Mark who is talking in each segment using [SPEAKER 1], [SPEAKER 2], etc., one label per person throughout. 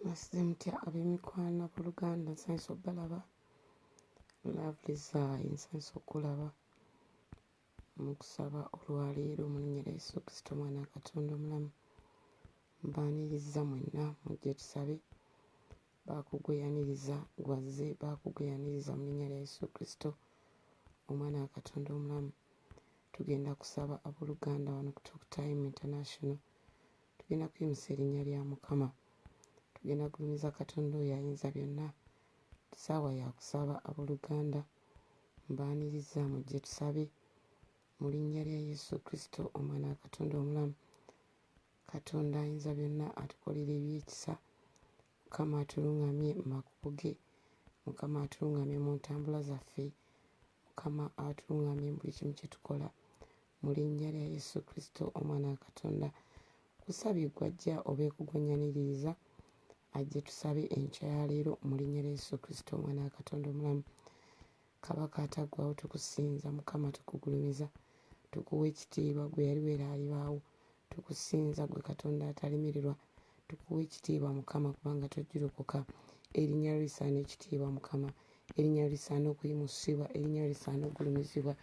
[SPEAKER 1] Nasize mutya ab'emikwano abooluganda nsanyusa obbalaba Lovely Zai nsanyusa okkulaba mu kusaba olwaleero mu linnya lya Yesu Kristo Mwana wa Katonda omulamu. Mbaaniriza mwenna mujje tusabe baakugweyaniriza gwazze baakugweyaniriza mu linnya lya Yesu Kristo Omwana wa Katonda omulamu. Tugenda kusaba abooluganda wano ku Talk Time International. Tugenda kuyimusa erinnya lya Mukama. Tugenda kugulumiza Katonda oyo ayinza byonna. Ssaawa ya kusaba abooluganda. Mbaaniriza mujje tusabe mu linnya lya Yesu Kristo Omwana wa Katonda omulamu. Katonda ayinza byonna atukolera ebyekisa. Mukama atuluŋŋamye mu makubo ge. Mukama atuluŋŋamye mu ntambula zaffe. Mukama atuluŋŋamye mu buli kimu kye tukola mu linnya lya Yesu Kristo Omwana wa Katonda. Kusabye gwajja obeeko gw'onnyaniririza ajje tusabe enkya ya leero mu linnya lya Yesu Kristo Omwana wa Katonda omulamu. Kabaka ataggwaawo tukusinza Mukama tukugulumiza tukuwa ekitiibwa gwe yaliwo era alibaawo. Tukusinza gwe Katonda atalemererwa tukuwa ekitiibwa Mukama kubanga tojjulukuka. Erinnya lyo lisaana ekitiibwa Mukama. Erinnya lyo lisaana okuyimusibwa. Erinnya lyo lisaana okugulumizibwa.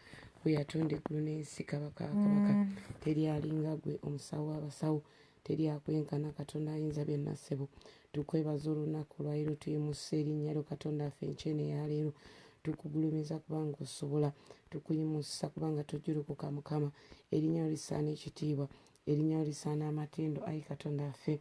[SPEAKER 1] Gwe yatonda eggulu n'ensi kabaka kabaka. Teri alinga gwe omusawo w'abasawo. Teri akwenkana Katonda ayinza byonna ssebo. Tukwebaza olunaku olwaleero tuyimusa erinnya lyo Katonda waffe enkyene ya leero. Tukugulumiza kubanga osobola. Tukuyimusa kubanga tojjulukuka Mukama. Erinnya lyo lisaana ekitiibwa. Erinnya lyo lisaana amatendo ayi Katonda waffe.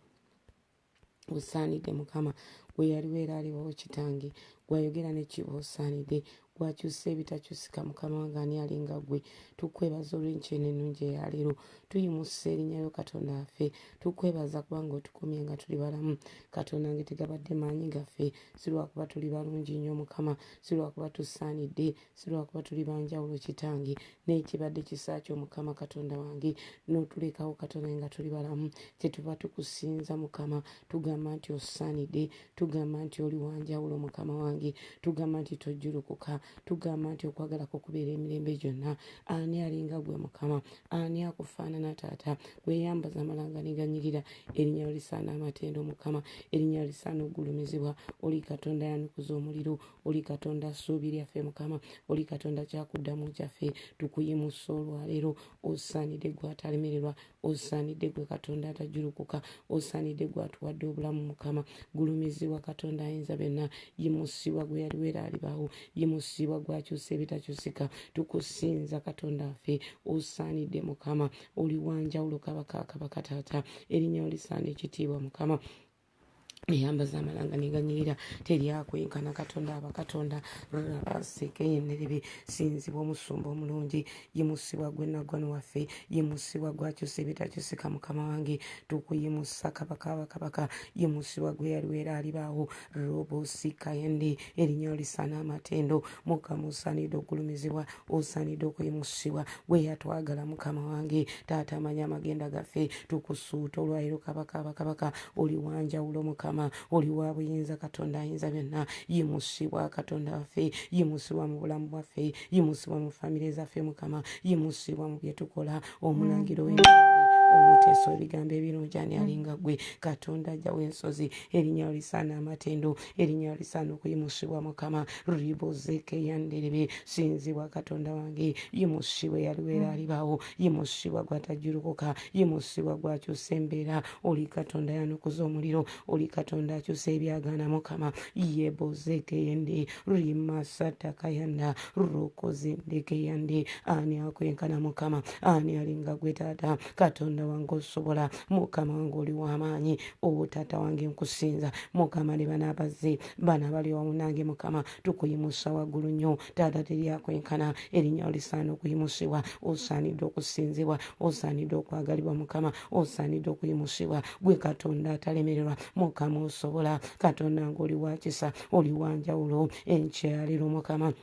[SPEAKER 1] Osaanidde Mukama. Gwe yaliwo era alibawo Kitange. Gwayogera n'ekiba osaanidde. Gwakyusa ebitakyusika Mukama wange ani alinga ggwe. Tukwebaza olw'enkyene ennungi eya leero. Tuyimusa erinnya lyo Katonda waffe. Tukwebaza kubanga otukumye nga tuli balamu. Katonda wange tegabadde maanyi gaffe. Si lwakuba tuli balungi nnyo Mukama. Si lwakuba tusaanidde. Si lwakuba tuli banjawulo Kitange. N'ekibadde kisa kyo Mukama Katonda wange. N'otulekawo Katonda nga tuli balamu. Kyetuva tukusinza Mukama. Tugamba nti osaanidde. Tugamba nti oli wanjawulo Mukama wange. Tugamba nti tojjulukuka. Tugamba nti okwagala kwo kubeera emirembe gyonna. Ani alinga gwe Mukama? Ani akufaanana Taata? Weeyambaza amalanga ne ganyirira. Erinnya lyo lisaana amatendo Mukama. Erinnya lyo lisaana okugulumizibwa. Oli Katonda yanukuza omuliro. Oli Katonda ssuubi lyaffe Mukama. Oli Katonda kyakuddamu kyaffe. Tukuyimusa olwaleero. Osaanidde gwe atalemererwa. Osaanidde gwe Katonda atajjulukuka. Osaanidde gwe atuwadde obulamu Mukama. Gulumizibwa Katonda ayinza byonna. Yimusibwa gwe yaliwo era alibaawo. Yimusibwa gwakyusa ebitakyusika. Tukusinza Katonda waffe. Osaanidde Mukama. Oli wanjawulo kabaka kabaka Taata. Erinnya lyo lisaana ekitiibwa Mukama. Eyambaza amalanga ne ganyirira. Teri akwenkana Katonda abakatonda rabaseke yennerebe. Sinzibwa omusumba omulungi. Yimusibwa gwe naggwano waffe. Yimusibwa gwakyusa ebitakyusika Mukama wange. Tukuyimusa kabaka abakabaka. Yimusibwa gwe yaliwo era alibaawo. Robosika yende. Erinnya lyo lisaana amatendo. Mukama osaanidde okugulumizibwa. Osaanidde okuyimusibwa. Gwe yatwagala Mukama wange. Taata amanya amagenda gaffe. Tukusuuta olwaleero kabaka abakabaka. Oli wanjawulo Mukama. Oli wa buyinza Katonda ayinza byonna. Yimusibwa Katonda waffe. Yimusibwa mu bulamu bwaffe. Yimusibwa mu famire zaffe Mukama. Yimusibwa mu bye tukola. Omulangiro w'emirembe. Omuteesa ebigambo ebirungi ani alinga ggwe. Katonda ajjawo ensozi. Erinnya lyo lisaana amatendo. Erinnya lyo lisaana okuyimusibwa Mukama. Ribozeke yanderebe. Sinzibwa Katonda wange. Yimusibwa yaliwo era alibaawo. Yimusibwa gwatajjulukuka. Yimusibwa gwakyusa embeera. Oli Katonda yanukuza omuliro. Oli Katonda akyusa ebyagaana Mukama. Yebozeke yende. Rimasata kayanda. Rokoze ndeke yande. Ani akwenkana Mukama. Ani alinga ggwe Taata. Katonda wange osobola. Mukama wange oli w'amaanyi. O Taata wange nkusinza. Mukama ne bano abazze. Bano abali wamu nange Mukama. Tukuyimusa waggulu nnyo. Taata teri akwenkana. Erinnya lyo lisaana okuyimusibwa. Osaanidde okusinzibwa. Osaanidde okwagalibwa Mukama. Osaanidde okuyimusibwa. Gwe Katonda atalemererwa. Mukama osobola. Katonda wange oli wa kisa. Oli wanjawulo. Enkya ya leero Mukama.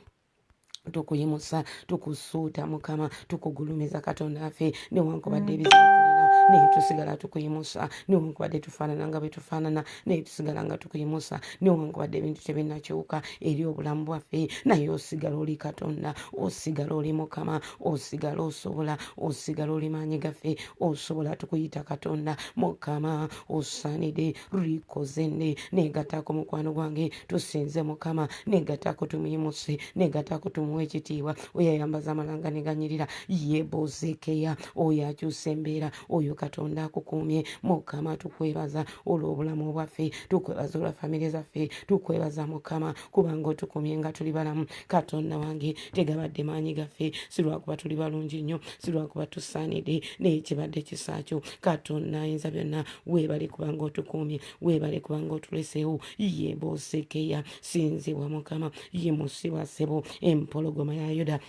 [SPEAKER 1] Tukuyimusa. Tukusuuta Mukama. Tukugulumiza Katonda waffe. Newankubadde ebizibu tulina. naye tusigala tukuyimusa newankubadde tufaanana nga bwe tufaanana naye tusigala nga tukuyimusa newankubadde ebintu tebinnakyuka eri obulamu bwaffe naye osigala oli Katonda osigala oli Mukama osigala osobola osigala oli maanyi gaffe osobola tukuyita Katonda Mukama osaanidde likozende neegattako mukwano gwange tusinze Mukama neegattako tumuyimuse neegattako tumuwa ekitiibwa oyo ayambaza amalanga ne ganyirira yebozekeya oyo akyusa embeera oyo Katonda akukuumye Mukama tukwebaza olw'obulamu bwaffe tukwebaza olwa famire zaffe tukwebaza Mukama kubanga otukumye nga tuli balamu Katonda wange tegabadde maanyi gaffe si lwakuba tuli balungi nnyo si lwakuba tusaanidde naye kibadde kisaakyo Katonda ayinza byonna weebale kubanga otukuumye weebale kubanga otuleseewo yebozekeya sinzibwa Mukama yimusibwa ssebo empologoma ya Yuda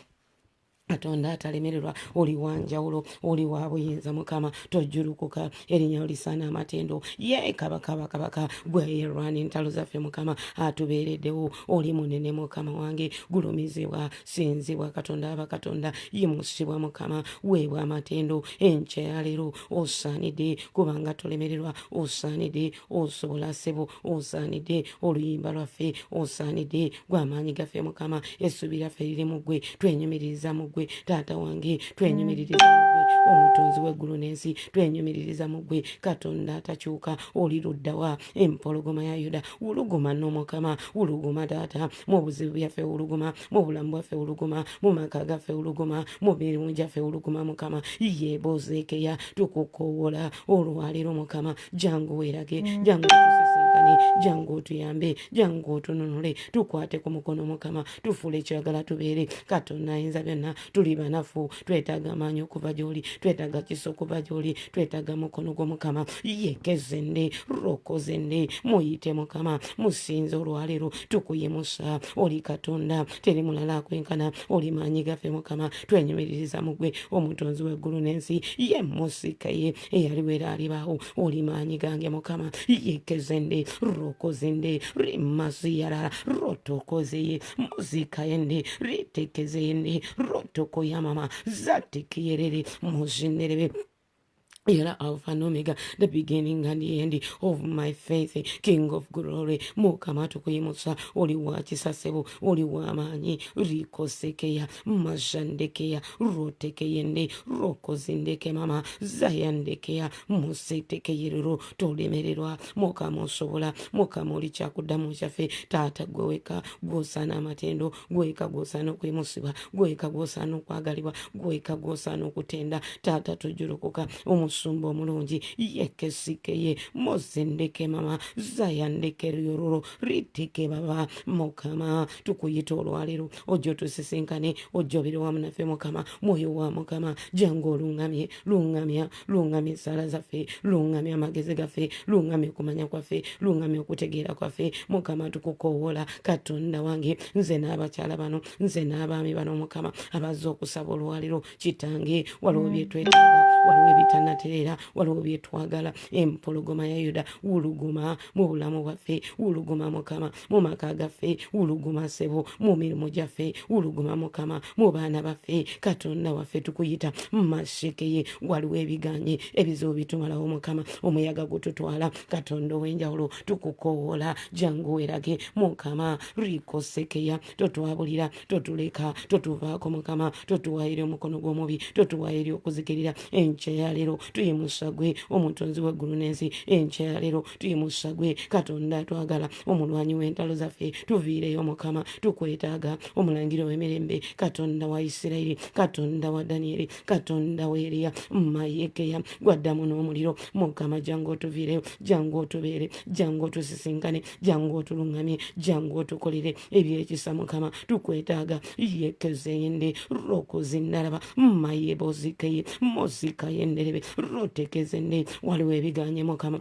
[SPEAKER 1] Katonda atalemererwa oli wanjawulo oli wa buyinza Mukama tojjulukuka erinnya olisaana amatendo ye kabaka gwe yerwana entalo zaffe Mukama atubeereddewo oli munene Mukama wange gulumizibwa sinzibwa Katonda aba Katonda yimusibwa Mukama weebwa amatendo enkya ya leero osaanidde kubanga tolemererwa osaanidde osobola ssebo osaanidde oluyimba lwaffe osaanidde gw'amaanyi gaffe Mukama essuubi lyaffe liri mu ggwe twenyumiririza mu gwe taata wange twenyumiririza mu gwe omutonzi w'eggulu n'ensi twenyumiririza mu gwe Katonda atakyuka oli luddawa empologoma ya Yuda wuluguma nno Mukama wuluguma taata mu buzibu byaffe wuluguma mu bulamu bwaffe wuluguma mu maka gaffe wuluguma mu mirimu gyaffe wuluguma Mukama yebozeekeya tukukoowola olwaleero Mukama jangu weerage jangu tusisinkane jangu otuyambe jangu otununule tukwate ku mukono Mukama tufuule kyagala tubeere Katonda ayinza byonna tuli banafu twetaaga amaanyi okuva gy'oli twetaaga kiso okuva gy'oli twetaaga mukono gwo Mukama yekezende rokozende muyite Mukama musinze olwaleero tukuyimusa oli Katonda teri mulala akwenkana oli maanyi gaffe Mukama twenyumiririza mu gwe omutonzi w'eggulu n'ensi ye musikaye eyaliwo era alibaawo oli maanyi gange Mukama yekezende rokozende rimasiyara rotokozeye muzikayende ritekezeyende rotoko ya mama zatikiyerere muzinerebe You're Alpha and Omega, the beginning and the end of my faith, King of glory. Mukama tukuyimusa oli wakisasebo oli wamanyi rikosekeya majandekeya rotekeyende rokozindeke mama zayandekeya musetekeyerero tolemererwa Mukama osobola Mukama oli kyakuddamu kyaffe taata gweweka gwosana amatendo gweka gwosana okwimusibwa gweka gwosana okwagalibwa gweka gwosana okutenda taata tujulukuka omusumba omulungi yekesikeye mozendeke mama zayandeke yororo ritike baba Mukama tukuyita olwaleero ojjo tusisinkane ojjobere wamu naffe Mukama mwoyo wa Mukama jangu olungamye lungamye ensala zaffe lungamye amagezi gaffe lungamye okumanya kwaffe lungamye okutegeera kwaffe Mukama tukukoowola Katonda wange nze n'abakyala bano nze n'abaami bano Mukama abazze okusaba olwaleero kitange waliwo byetwetaaga waliwo ebitanatereera waliwo byetwagala empologoma ya Yuda wuluguma mu bulamu bwaffe wuluguma Mukama mu maka gaffe wuluguma ssebo mu mirimu gyaffe wuluguma Mukama mu baana baffe Katonda waffe tukuyita mashekeye waliwo ebiganye ebizibu bitumalawo Mukama omuyaga gututwala Katonda ow'enjawulo tukukoowola jangu werage Mukama rikosekeya totwabulira totuleka totuvaako Mukama totuwaire omukono gw'omubi totuwaire okuzikirira enkya ya leero tuyimusa gwe omutonzi w'eggulu n'ensi enkya ya leero tuyimusa gwe Katonda atwagala omulwanyi w'entalo zaffe tuviireyo Mukama tukwetaaga omulangiro w'emirembe Katonda wa Isirayiri Katonda wa Danieri Katonda wa Eriya mayekeya gwaddamu n'omuliro Mukama jangu otuviireyo jangu otubeere jangu otusisinkane jangu otulungamye jangu otukolere ebyekisa Mukama tukwetaaga yekezeyende rokozinaraba mayebozikeye mozikayenderebe rotekezende waliwo ebiganye Mukama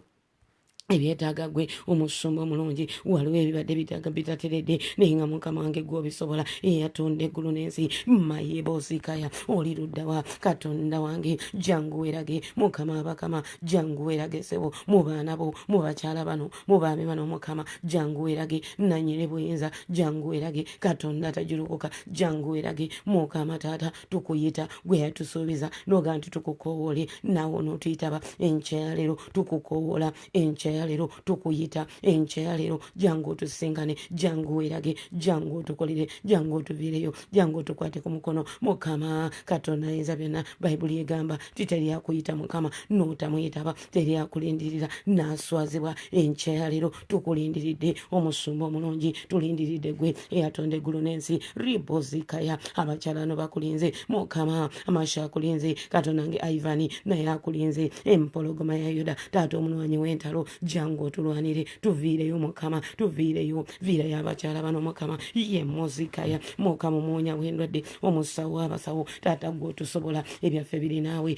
[SPEAKER 1] ebyetaaga gwe omusumba omulungi waliwo ebibadde bitaaga bitateredde naye nga mukama wange gwobisobola eyatonda eggulu n'ensi mayebozikaya oli luddawa katonda wange jangu werage mukama abakama jangu werage sebo mu baana bo mu bakyala bano mu baami bano mukama jangu werage nanyire buyinza jangu werage katonda tajulukuka jangu werage mukama taata tukuyita gwe yatusuubiza noga nti tukukowoole nawo notuyitaba enkyalero tukukowola enkyalero tukuyita enkyalero jangu otusingane jangu werage jangu otukolere jangu otuviireyo jangu otukwate ku mukono mukama katonda ayinza byonna bayibuli egamba titeri akuyita mukama notamuyitaba teri akulindirira naswazibwa enkyalero tukulindiridde omusumba omulungi tulindiridde gwe eyatonda eggulu n'ensi ribozikaya abakyalano bakulinze mukama amasha akulinze katonda nge Ivani naye akulinze empologoma ya Yuda taata omunwanyi w'entalo jangu otulwanire tuviireyo mukama tuviireyo viirayo abakyala bano mukama ye mozikaya mukama omwonya w'endwadde omusawo abasawo taata gwe otusobola ebyaffe biri naawe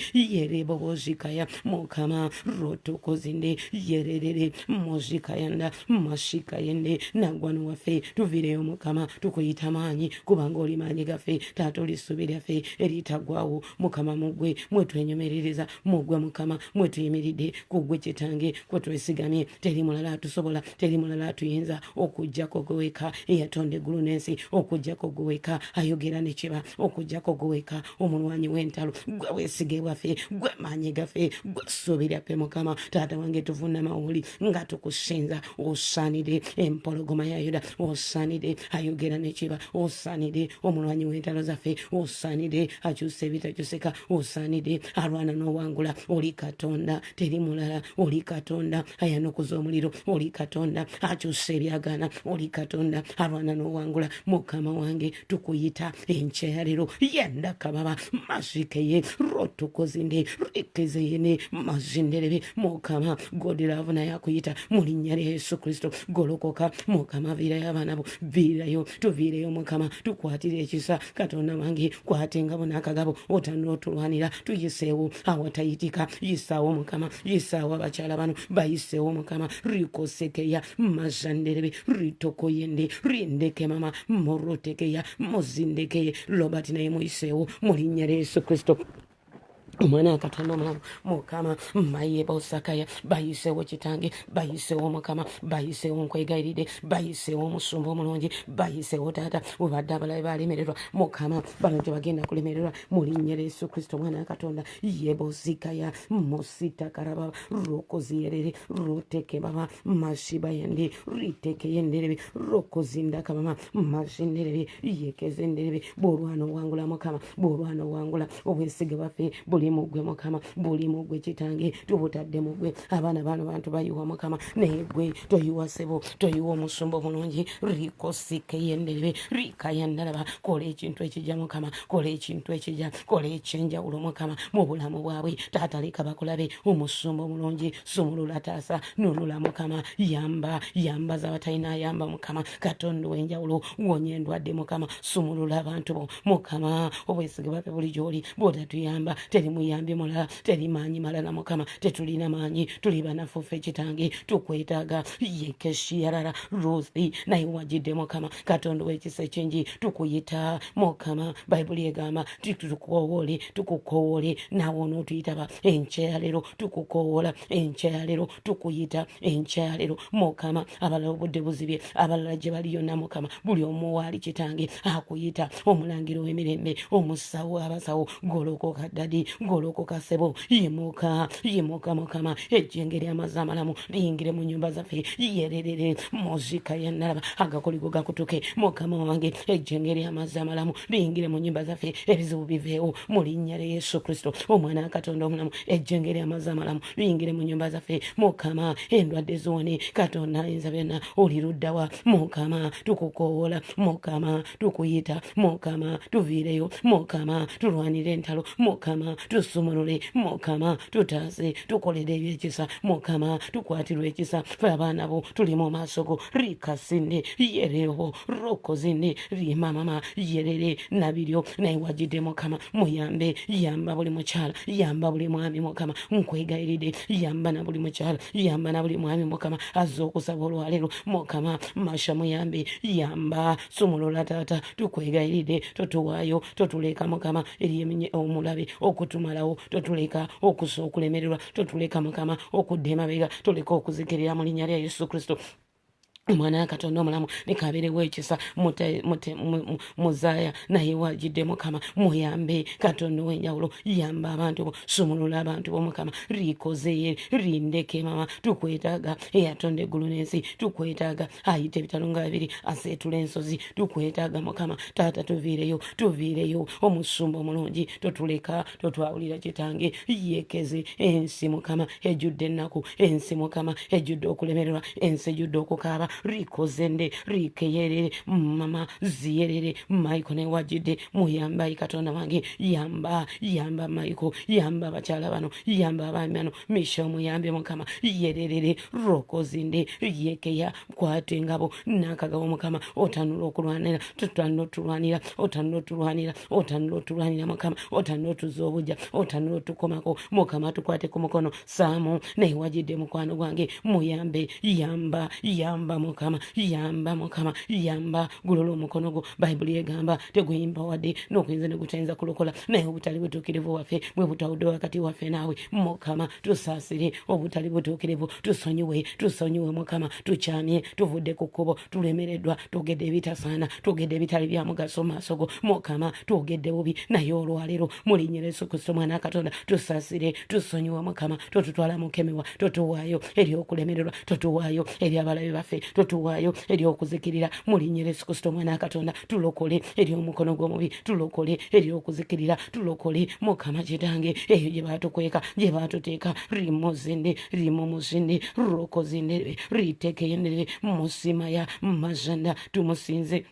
[SPEAKER 1] yerebobozikaya mukama rotokozinde yererere mozikayanda mashikayende naggwano waffe tuviireyo mukama tukuyita maanyi kubanga oli maanyi gaffe taata olisuubi lyaffe eritaggwawo mukama mugwe mwetwenyomerereza mugwe mukama mwetuyimiridde kugwe kitange kwetwesigamye teri mulala atusobola teri mulala atuyinza okujjako gweweka eyatonda eggulu n'ensi okujjako gweweka ayogera ne kiba okujjako gweweka omulwanyi w'entalo gwe weesige waffe gwe maanyi gaffe gwe ssuubi lyaffe mukama taata wange tuvunama oli nga tukusinza osaanire empologoma ya Yuda osaanire ayogera ne kiba osaanire omulwanyi w'entalo zaffe osaanire akyusa ebitakyusika osaanire alwana n'owangula oli katonda teri mulala oli katonda ayanokuza omuliro oli katonda akyusa ebyagaana oli katonda alwana n'owangula mukama wange tukuyita enkyalero yenda kababa mashikeye rotokozinde rekezeyene mazinderebe mukama godiravu naye akuyita mu linnya lya Yesu Kristo golokoka mukama viirayo abaana bo viirayo tuviireyo mukama tukwatire ekisa katonda wange kwate engabo n'akagabo otandula otulwanira tuyiseewo awatayitika yisaawo mukama yisaawo abakyala bano bayiseewo mukama rikosekeya mazanderebe ritokoyende rindeke mama morotekeya mozindekeye Robert naye muyiseewo mu linnya lya Yesu Kristo omwana akatonda omulamu mukama mayebosakaya bayiseewo kitange bayiseewo mukama bayiseewo nkwegayiridde bayiseewo omusumba omulungi bayiseewo taata webadde abalabe balemererwa mukama bano gye bagenda kulemererwa mu linnya lya Yesu Kristo omwana akatonda yebozikaya mositakarababa rokoziyerere roteke baba mashibayende ritekeyenderebe rokozindakabama mashinderebe yekezenderebe bwolwana owangula mukama bwolwana owangula obwesige bwaffe buli mugwe mukama buli mugwe kitange tubutadde mugwe abaana bano bantu bayiwa mukama naye gwe toyiwa sebo toyiwa omusumba omulungi rikosikeyendebe rikayandalaba kola ekintu ekijja mukama kola ekintu ekijja kola ekyenjawulo mukama mu bulamu bwabwe taata leka bakulabe omusumba omulungi sumulula taasa nunula mukama yamba zabatalina ayamba mukama katonda w'enjawulo wonya endwadde mukama sumulula abantu bo mukama obwesige bwaffe buli gy'oli bw'otatuyamba teri muyambi mulala teri maanyi malala mukama tetulina maanyi tuli banafufe kitange tukwetaaga yekeshiyarara ruthi naye wajidde mukama katonda w'ekisa ekingi tukuyita mukama bayibuli egamba tukukowoole nawe onootuyitaba enkyalero tukukowola enkyalero tukuyita enkyalero mukama abalala obudde buzibye abalala gye bali yonna mukama buli omu waali kitange akuyita omulangiro w'emirembe omusawo abasawo golokoka ddadi golokoka sebo yimuka mukama ejjenge ly'amazzi amalamu liyingire mu nnyumba zaffe yererere muzika yannalaba agakoligo gakutuke mukama wange ejjenge ly'amazzi amalamu liyingire mu nnyumba zaffe ebizibu biveewo mu linnya lya Yesu Kristo omwana akatonda omulamu ejjenge ly'amazzi amalamu liyingire mu nnyumba zaffe mukama endwadde ziwone katonda ayinza byonna oli luddawa mukama tukukowola mukama tukuyita mukama tuviireyo mukama tulwanire entalo mukama tusumulule mukama tutaase tukolere ebyekisa mukama tukwatirwe ekisa fe abaana bo tuli mu maaso go rikasinde yereho rokozinde rimamama yerere nabiryo naye wajidde mukama muyambe yamba buli mukyala yamba buli mwami mukama nkwegayiridde yamba na buli mukyala yamba na buli mwami mukama azza okusaba olwaleero mukama masha muyambe yamba sumulula taata tukwegayiridde totuwaayo totuleka mukama eri omulabe okutumalawo totuleka okulemererwa totuleka mukama okudda emabega toleka okuzikirira mu linnya lya Yesu Kristo omwana wa Katonda omulamu nekabeerewo ekisa muzaya naye wajidde mukama muyambe Katonda ow'enjawulo yamba abantu bo sumulula abantu bo mukama rikozeye rindeke mama tukwetaaga eyatonda eggulu n'ensi tukwetaaga ayita ebitalo nga bibiri aseetula ensozi tukwetaaga mukama taata tuviireyo omusumba omulungi totuleka totwawulira kitange yekeze ensi mukama ejjudde ennaku ensi mukama ejjudde okulemererwa ensi ejjudde okukaaba rikozende rikeyerere mama ziyerere maiko ne wajide muyamba Katonda wange yamba maiko yamba bakyala bano yamba abaami bano misha muyambe mukama yerere rokozinde yekeya kwate ngabo nakagabo mukama otanula okulwanira otanula otulwanira mukama otanula otuzobuja otanula otukomako mukama tukwate ku mukono saamu naye wajide mukwano gwange muyambe yamba mukama yamba gulola omukono gwo bayibuli egamba teguyimba wadde n'okuyinza ne gutayinza kulokola naye obutali butuukirivu waffe bwe butawudde wakati waffe naawe mukama tusaasire obutali butuukirivu tusonyiwe mukama tukyamye tuvudde ku kkubo tulemereddwa tugedde ebitasaana tugedde ebitali bya mugaso maaso go mukama twogedde bubi naye olwaleero mu linnya lya Yesu Kristo mwana wa Katonda tusaasire tusonyiwe mukama totutwala mukemewa totuwaayo eri okulemererwa totuwaayo eri abalabe baffe totuwaayo eri okuzikirira mu linnya lya Yesu Kristo mwana wa Katonda tulokole eri omukono gw'omubi tulokole eri okuzikirira tulokole mukama kitange eyo gye baatukweka gye baatuteeka rimuzinde rokozinde ritekeyendere musimaya mazanda tumusinze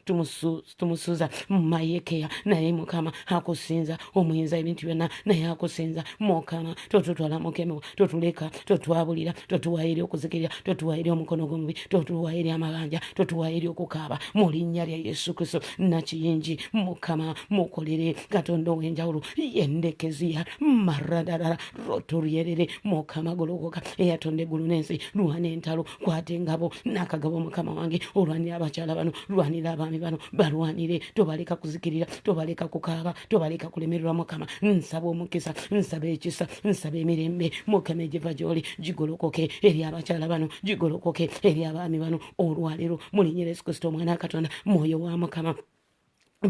[SPEAKER 1] tumusuza mayekeya naye mukama akusinza omuyinza ebintu byonna naye akusinza mukama totutwala mukemewa totuleka totwabulira totuwaayo eri okuzikirira totuwaayo eri omukono gw'omubi totuwaayo eri amabanja totuwaayo eri okukaaba mu linnya lya Yesu Kristo nakiyingi mukama mukolere Katonda ow'enjawulo yendekeziya maradara rotoryerere mukama gologoka eyatonda eggulu n'ensi lwana entalo kwate engabo nakagabo mukama wange olwanira abakyala bano lwanira abaami bano balwanire tobaleka kuzikirira tobaleka kukaaba tobaleka kulemererwa mukama nsaba omukisa nsaba ekisa nsaba emirembe mukama egiva gy'oli gigolokoke eri abakyala bano gigolokoke eri abaami bano olwaleero mu linnya lya Yesu Kristo omwana wa Katonda mwoyo wa mukama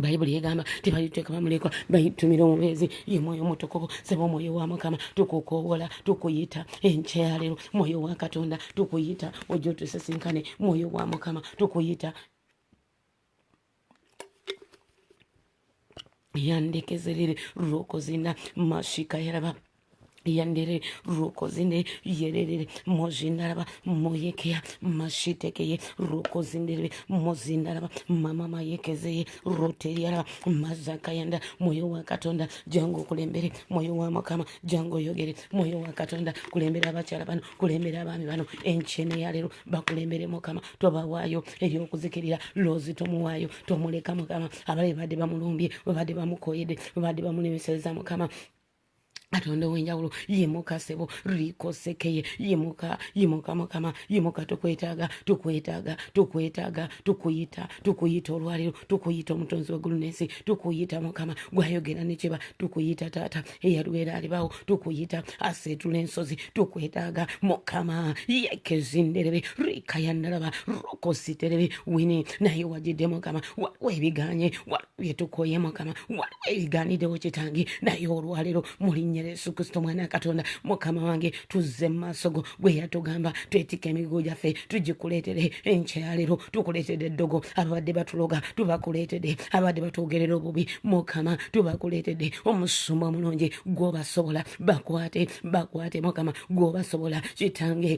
[SPEAKER 1] bayibuli egamba tebaliteeka bamulekwa bayitumira omubeezi ye mwoyo mutukuvu seba omwoyo wa mukama tukukoowola tukuyita enkyaleero mwoyo wa Katonda tukuyita ojja otusisinkane mwoyo wa mukama tukuyita yandekezerere rokozina mashika yaraba yandere rokozinde yerere mozindaraba moyekea mashitekeye rokozindere mozindaraba mama mayekezeye roteriaraba mazakayanda moyo wa Katonda jango kulembere moyo wa mukama jango yogere moyo wa Katonda kulembera abakyala bano kulembera abaami bano enchene yalero bakulembere mukama tobawaayo eri okuzikirira lozi tomuwaayo tomuleka mukama abale badde bamulumbye badde bamukoyede badde bamulemeseza mukama Katonda ow'enjawulo yemuka sebo rikosekeye yemuka mukama yemuka tukwetaaga tukuyita olwaleero tukuyita omutonzi w'eggulu n'ensi tukuyita mukama gwayogera nekiba tukuyita taata eyalwera alibawo tukuyita aseetula ensozi tukwetaaga mukama yekezinderebe rikayandalaba rokositerebe wini naye wajidde mukama waliwo ebiganye waliwo byetukoye mukama waliwo ebigaaniddewo kitange naye olwaleero mulinnya Yesu Kristo mwana wa Katonda mukama wange tuzze mu maaso go gwe yatugamba twetika emigugu gyaffe tugikuleetere enkyaleero tukuleetedde eddogo ababadde batuloga tubakuleetedde abadde batwogerera obubi mukama tubakuleetedde omusumba omulungi gwobasobola bakwate mukama gwobasobola kitange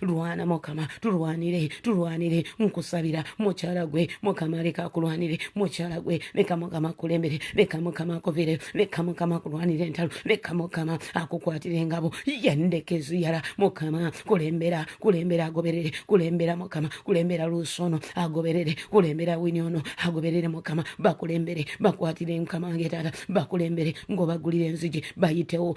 [SPEAKER 1] lwana mukama tulwanire nkusabira mukyala gwe mukama leka akulwanire mukyala gwe leka mukama kulembere leka mukama akuvire leka mukama kulwanire entalo leka mukama akukwatira engabo yendekezi yala mukama kulembera agoberere kulembera mukama kulembera lusono agoberere kulembera winyono agoberere mukama bakulembere bakwatire mukama ngetata bakulembere ngobagulire enzigi bayitewo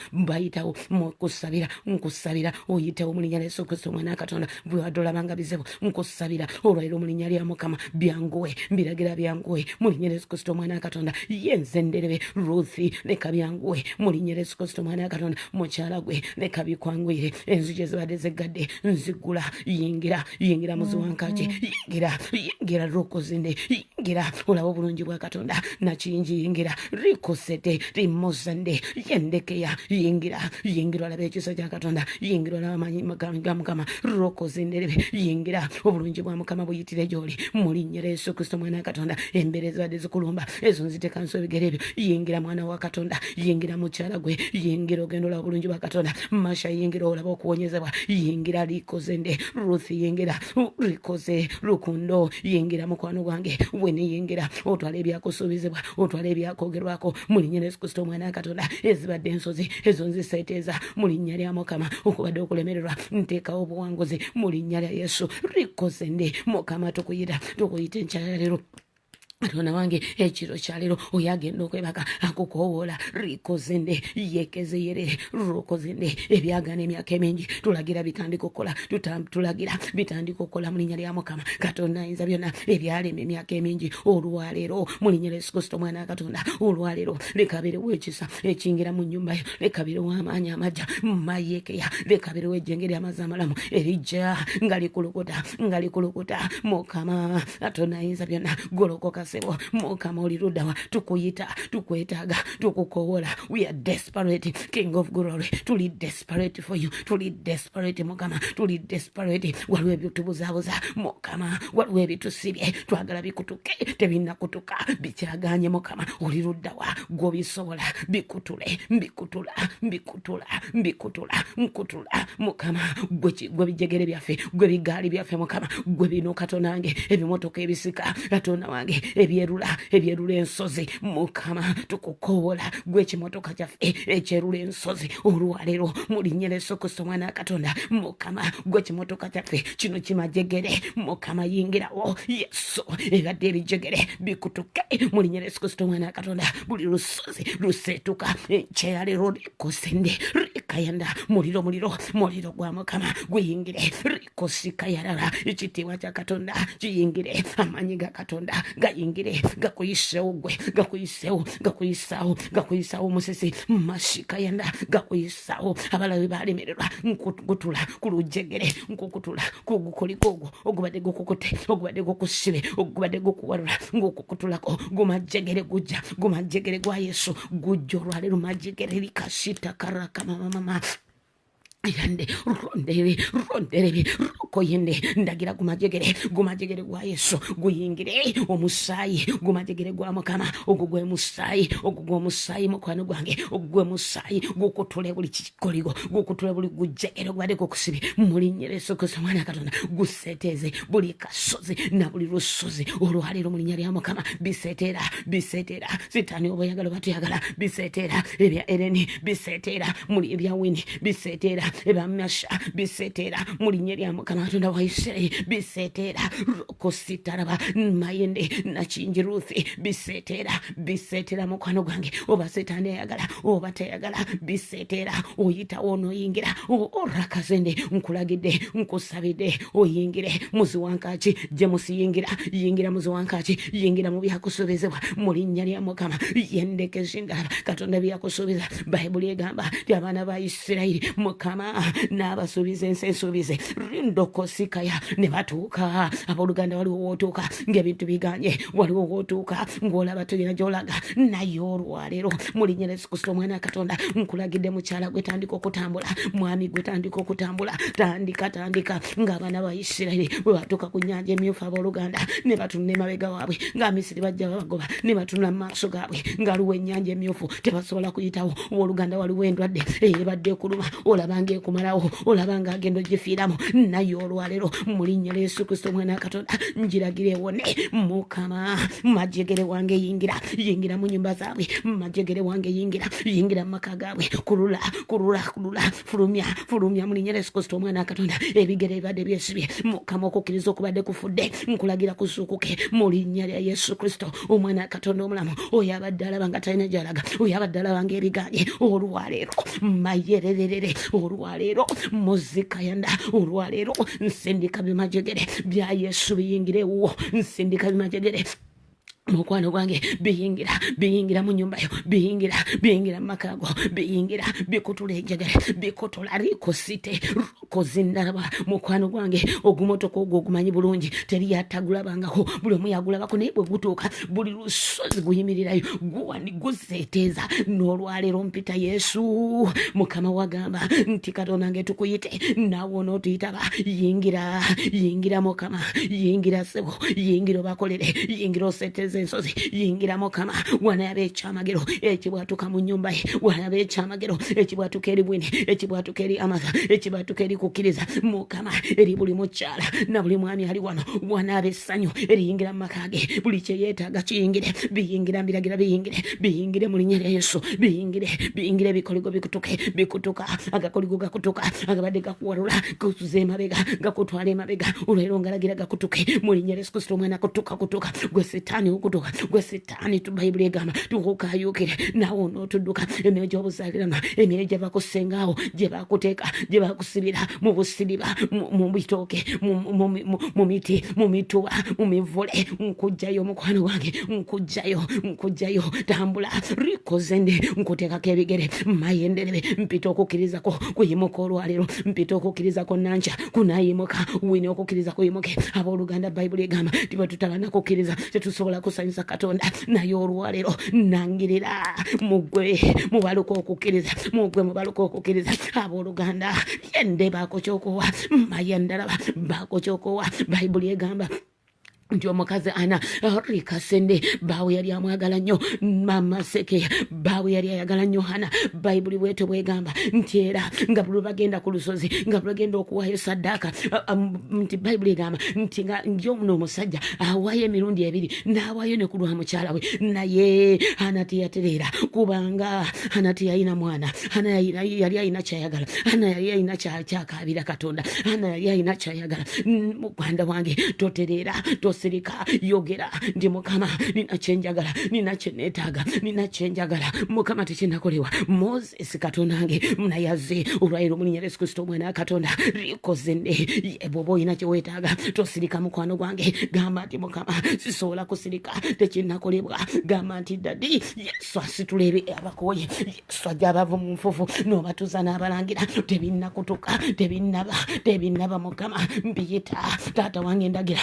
[SPEAKER 1] nkusabira oyitewo mulinya Yesu Kristo mwana Katonda bwadola banga bizebo nkusabira olwairo mulinya lya mukama byanguwe mbiragira byanguwe mulinya Yesu Kristo mwana Katonda yenzenderebe Ruthi leka byanguwe mulinya Yesu Kristo mwana Katonda mukyala gwe leka bikwangwire enzigi zibadde zegadde nzigula yingira muzi wankaje yingira rokozinde yingira olaba obulungi bwa Katonda nakiyingi yingira rikosete rimozande yendekeya yingira olaba ekisa kya Katonda yingira olaba amanyi ga mukama rokozinderebe yingira obulungi bwa mukama buyitire gyoli mulinya Yesu Kristo mwana Katonda embere zibadde zikulumba ezo nziteka nso ebigere ebyo yingira mwana wa Katonda yingira mukyala gwe yingira ogenda olaba obulungi bwa Katonda masha yingira olaba okuwonyezebwa yingira likozende Ruthi yingira rikoze rukundo yingira mukwano gwange wene yingira otwala ebyakusuubizibwa otwala ebyakogerwako mulinya Yesu Kristo mwana Katonda ezibadde ensozi ezo nziseeteeza mulinya lya mukama okubadde okulemererwa nteekawo obuwanguzi mulinya lya Yesu rikozende mukama tukuyita enkyalero Katonda wange ekiro kyalero oyagenda okwebaka akukowola rikozende yekeze yere rukozende ebyagana emyaka emingi tulagira bitandika okukola tulagira bitandika okukola mulinya lya mukama Katonda ayinza byonna ebyalema emyaka emingi olwaleero mulinya Yesu Kristo mwana Katonda olwaleero lekabirewo ekisa ekingira mu nnyumba yo lekabirewo amaanyi amajja mayekeya lekabirewo ejjenge ly'amazzi amalamu erijja nga likulukota mukama Katonda ayinza byonna golokoka mukama oli luddawa tukuyita tukwetaaga tukukowola we are desperate King of glory tuli desperate for you tuli desperate mukama tuli desperate waliwo ebyotubuzaabuza mukama waliwo ebitusibye twagala bikutuke tebinakutuka bikyaganye mukama oli luddawa gwobisobola nkutula mukama gwe bijegere byaffe gwe bigaali byaffe mukama gwe bino Katonda wange ebimotoka ebisika Katonda wange ebyerula ensozi mukama tukukowola gw'ekimotoka kyaffe ekyerula ensozi olwaleero mulinya Yesu Kristo mwana Katonda mukama gw'ekimotoka kyaffe kino kimajegere mukama yingirawo Yesu ebadde ebijegere bikutuke mulinya Yesu Kristo mwana Katonda buli lusozi luseetuka ekyaleero likosende rikayanda muliro gwa mukama guyingire rikosikayalala ekitiibwa kya Katonda kiyingire amaanyi ga Katonda gayingire gakuyisawo musisi mashikayanda gakuyisawo abalabe balemererwa nkutula kulujegere nkukutula kugukoliko ogubadde gukukute ogubadde gukusibe ogubadde gukuwarula ngokukutulako gumajegere gwa Yesu gujja olwaleero majegere likashita karaka mama yande ronderebi rokoyende ndagira gumajegere gwa Yesu guyingire omusayi gumajegere gwa mukama ogugwe musayi mukwano gwange ogugwe musayi gukutule buli kikoligo gukutule buli gujegere gwade kukusibi mulinya Yesu Kristo mwana Katonda guseteze buli kasozi na buli lusozi olwaliro mulinya lya mukama bisetera sitani obayagala batuyagala bisetera ebya Eleni bisetera muli ebya Wini bisetera ebamasha bisetera mulinya lya mukama Katonda wa Isirayiri bisetera rokositaraba mayende nakingi Ruthi bisetera mukwano gwange oba setani ayagala oba tayagala bisetera oyita ono yingira orakazende nkulagidde nkusabidde oyingire muzi wankachi James yingira muzi wankachi yingira mu byakusobezebwa mulinya lya mukama yendekezindala Katonda byakusobeza Bayibuli egamba ti abaana ba Isirayiri mukama n'abasuubiza ensi ensuubize rindokosikaya ne batuuka abooluganda waliwo wootuuka ng'ebintu biganye waliwo wootuuka ng'olaba tolina gy'olaga naye olwaleero mulinya Yesu Kristo mwana Katonda nkulagidde mukyala gwe tandika okutambula mwami gwe tandika okutambula tandika ng'abaana ba Isirayiri bwe batuuka ku nnyanja emyufu abooluganda ne batunula emabega waabwe ng'Amisiri bajja babagoba ne batunula mu maaso gaabwe ng'aliwo ennyanja emyufu tebasobola kuyitawo owooluganda waliwo endwadde eyebadde ekuluma olaba agiye kumalawo olabanga agendo gifiramu nayo olwalero mulinnya Yesu Kristo mwana Katonda njiragire ewone Mukama majegere wange yingira mu nyumba zaabwe majegere wange yingira mu maka gaabwe kulula fulumya mulinnya Yesu Kristo mwana Katonda ebigere bibadde byesibye Mukama okukkiriza okubadde kufudde nkulagira kuzuukuke mulinnya lya Yesu Kristo omwana Katonda omulamu oyo abadde alaba nga talina gy'alaga oyo abadde alaba nga ebiganye olwaleero mayererere olwaleero muzikayanda olwaleero nsindika bimajegere bya Yesu biyingirewo nsindika bimajegere mukwano gwange biyingira mu nyumba yo biyingira mu makago biyingira bikutula enjegere bikutula rikosite kozindaba mukwano gwange ogumotoko ogumanyi bulungi teri yatagulabangako buli omu yagulabako naye bwe gutuuka buli lusozi guyimirirayo guwani guseeteeza n'olwaleero mpita Yesu Mukama wagamba nti Katonda nge tukuyite naawe onootuyitaba yingira Mukama yingira sebo yingira obakolere yingira oseeteeza ensozi yingira Mukama wanaaba ekyamagero ekibwatuka mu nnyumba ye wanaaba ekyamagero ekibwatuka eri bwine ekibwatuka eri amaza ekibwatuka eri kukkiriza Mukama eri buli mukyala na buli mwami ali wano wanaaba essanyu eriyingira mu maka ge buli kye yeetaaga kiyingire biyingira mbiragira biyingire mu linnya lya Yesu biyingire bikoligo bikutuka agakoligo gakutuka agabadde gakuwalula kutuza emabega gakutwala emabega olwaleero ngalagira gakutuke mu linnya lya Yesu Kristo omwana kutuka gwe Setaani okutuka gwe Setaani Bayibuli egamba tukukayukire naawe onootudduka emyoyo gy'obuzaalirana emyoyo gye bakusengaawo gye bakuteeka gye bakusibira mu busiriba mu bitooke mu miti mu mituba mu mivule nkujjayo mukwano wange nkujjayo tambula rikozende nkuteekako ebigere mayenderebe mpita okukkirizako kuyimuka olwaleero mpita okukkirizako nanca kunayimuka wina okukkiriza kuyimuke abooluganda Bayibuli egamba tiba tutalana kukkiriza tetusobola kusanyusa Katonda naye olwaleero nangirira mugwe mubaluka okukkiriza abooluganda yende baako kyokowa mayendalaba baako kyokowa Bayibuli egamba nti omukazi Ana rikasende baawe yali amwagala nnyo mama Seke baawe yali ayagala nnyo Hana Bayibuli bwetyo bwegamba nti era nga buli bagenda ku lusozi nga buli bagenda okuwaayo saddaaka nti Bayibuli egamba nti nga njomuno omusajja awaayo emirundi ebiri n'awaayo ne ku lwa mukyala we naye Hana teyatereera kubanga Hana teyalina mwana Hana yali alina kyayagala Hana yali alina kyakaabira Katonda Hana yali alina kyayagala muganda wange totereera sirika yogera ndi Mukama nina kyenjagala nina kyeneetaaga nina kyenjagala Mukama tekinakolewa Moses Katonda wange munayaze olwaleero mu linnya lya Yesu Kristo omwana Katonda rikozende bw'oba olina kye weetaaga tosirika mukwano gwange gamba nti Mukama sisobola kusirika tekinakolebwa gamba nti dadi Yesu asitule abakooye Yesu ajja abava mu nfufu n'obatuuza n'abalangira tebinnakutuka tebinnaba Mukama mpiyita taata wange ndagira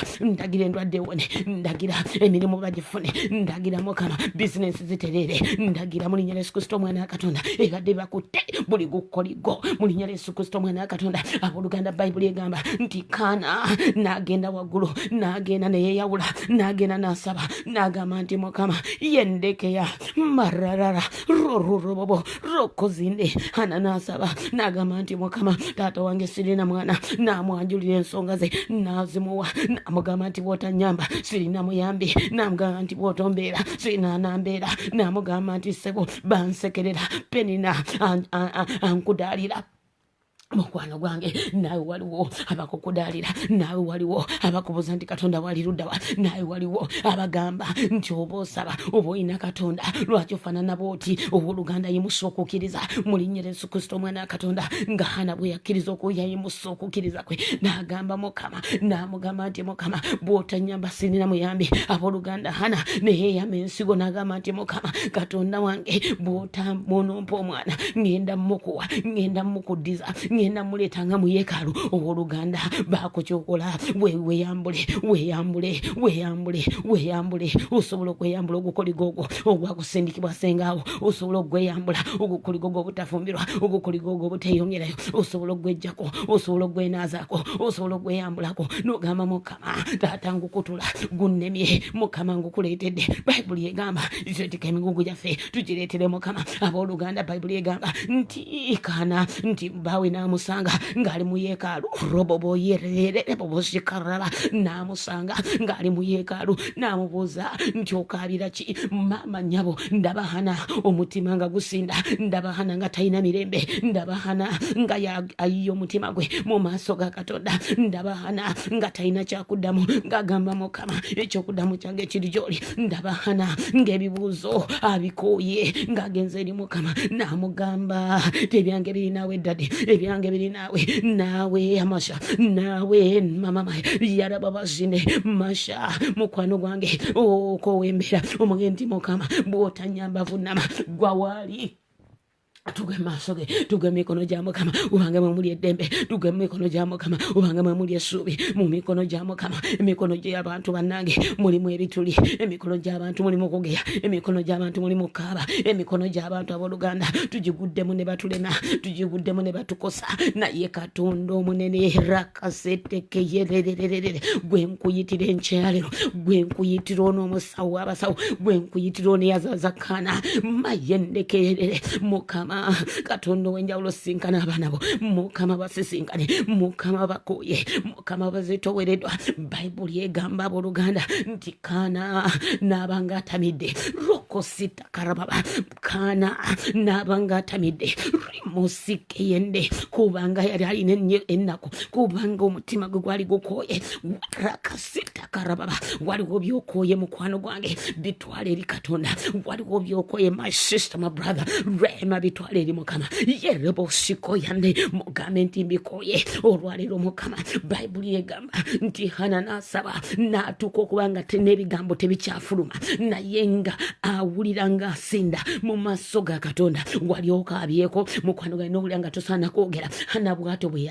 [SPEAKER 1] endwadde ewone ndagira emirimu bagifune ndagira Mukama bizinesi ziterere ndagira mu linnya lya Yesu Kristo omwana Katonda ebadde bakutte buli gukoligo mu linnya lya Yesu Kristo omwana Katonda abooluganda Bayibuli egamba nti Kaana n'agenda waggulu n'agenda neyeyawula n'agenda n'asaba n'agamba nti Mukama yendekeya mararara rororobobo rokozinde Hana n'asaba n'agamba nti Mukama taata wange sirina mwana n'amwanjulira ensonga ze n'azimuwa n'amugamba nti bw'otanyamba sirina muyambi n'amugamba nti bw'otombeera sirina anambeera n'amugamba nti ssebo bansekerera Penina ankudaalira mukwano gwange naawe waliwo abakukudaalira naawe waliwo abakubuuza nti Katonda wali luddawa naawe waliwo abagamba nti oba osaba oba olina Katonda lwaki ofaanana bw'oti owooluganda yimusa okukkiriza mu linnya lya Yesu Kristo omwana Katonda nga Hana bwe yakkiriza okuyayimusa okukkiriza kwe n'agamba Mukama n'amugamba nti Mukama bw'otanyamba sirina muyambi abooluganda Hana neyeeyama ensigo n'agamba nti Mukama Katonda wange bw'onompa omwana ngenda mukuwa ngenda mukuddiza ngenda muleetanga mu yeekaalu owooluganda baako kyokola weeyambule osobola okweyambula ogukoligo ogwo ogwakusindikibwa sengaawo osobola ogweyambula ogukoligo ogwo obutafumbirwa ogukoligo ogwo obuteeyongerayo osobola ogwejjako osobola ogwenaazaako osobola ogweyambulako n'ogamba Mukama taata ngukutula gunnemye Mukama ngukuleetedde Bayibuli egamba twetika emigugu gyaffe tugireetere Mukama abooluganda Bayibuli egamba nti Kaana nti baawe namusanga ngali mu yeekaalu robobo yerere boboshikaraba namusanga ngali mu yeekaalu namubuuza nti okaabira ki mama nyabo ndabahana omutima nga gusinda ndabahana nga talina mirembe ndabahana nga ayiyo omutima gwe mu maaso ga Katonda ndabahana nga talina kyakuddamu ng'agamba Mukama ekyokuddamu kyange kiri gy'oli ndabahana ng'ebibuuzo abikooye ng'agenze eri Mukama namugamba ebyange biri naawe dadi ebyange biri naawe amasha naawe mama yaraba bazine masha mukwano gwange okowembera omugenti Mukama bw'otanyamba vunama gwawali tuge masoge tuge mikono gya Mukama ubange muli eddembe tuge mikono gya Mukama ubange muli essuubi mu mikono gya Mukama emikono gy'abantu bannange mulimu ebituli emikono gy'abantu mulimu kugeya emikono gy'abantu mulimu kaaba emikono gy'abantu abooluganda tugiguddemu ne batulema tugiguddemu ne batukosa naye Katonda omunene rakaseteke yerererere gwe nkuyitira enkyalero gwe nkuyitira on'omusawo w'abasawo gwe nkuyitira oneyazaazakkaana mayendekerere Mukama Katonda w'enjawulo sinkana abaana bo Mukama basisinkane Mukama bakoye Mukama bazitowereddwa Bayibuli egamba abooluganda nti kaana n'abanga atamidde rokosita karababa kaana n'abanga atamidde rimusike yende kubanga yali alina ennaku kubanga omutima gwe gwali gukoye rakasita karababa waliwo byokooye mukwano gwange bitwale eri Katonda waliwo byokooye my sister my brother rema bitwale eri Mukama yerebo siko yande mugambe nti mbikoye olwaliro Mukama Bayibuli egamba nti Hana n'asaba n'atuuka okubanga n'ebigambo tebikyafuluma naye nga awulira nga asinda mu maaso ga Katonda wali okaabyeko mukwano gwe n'owulira nga tosaana kwogera Hana bwato bwe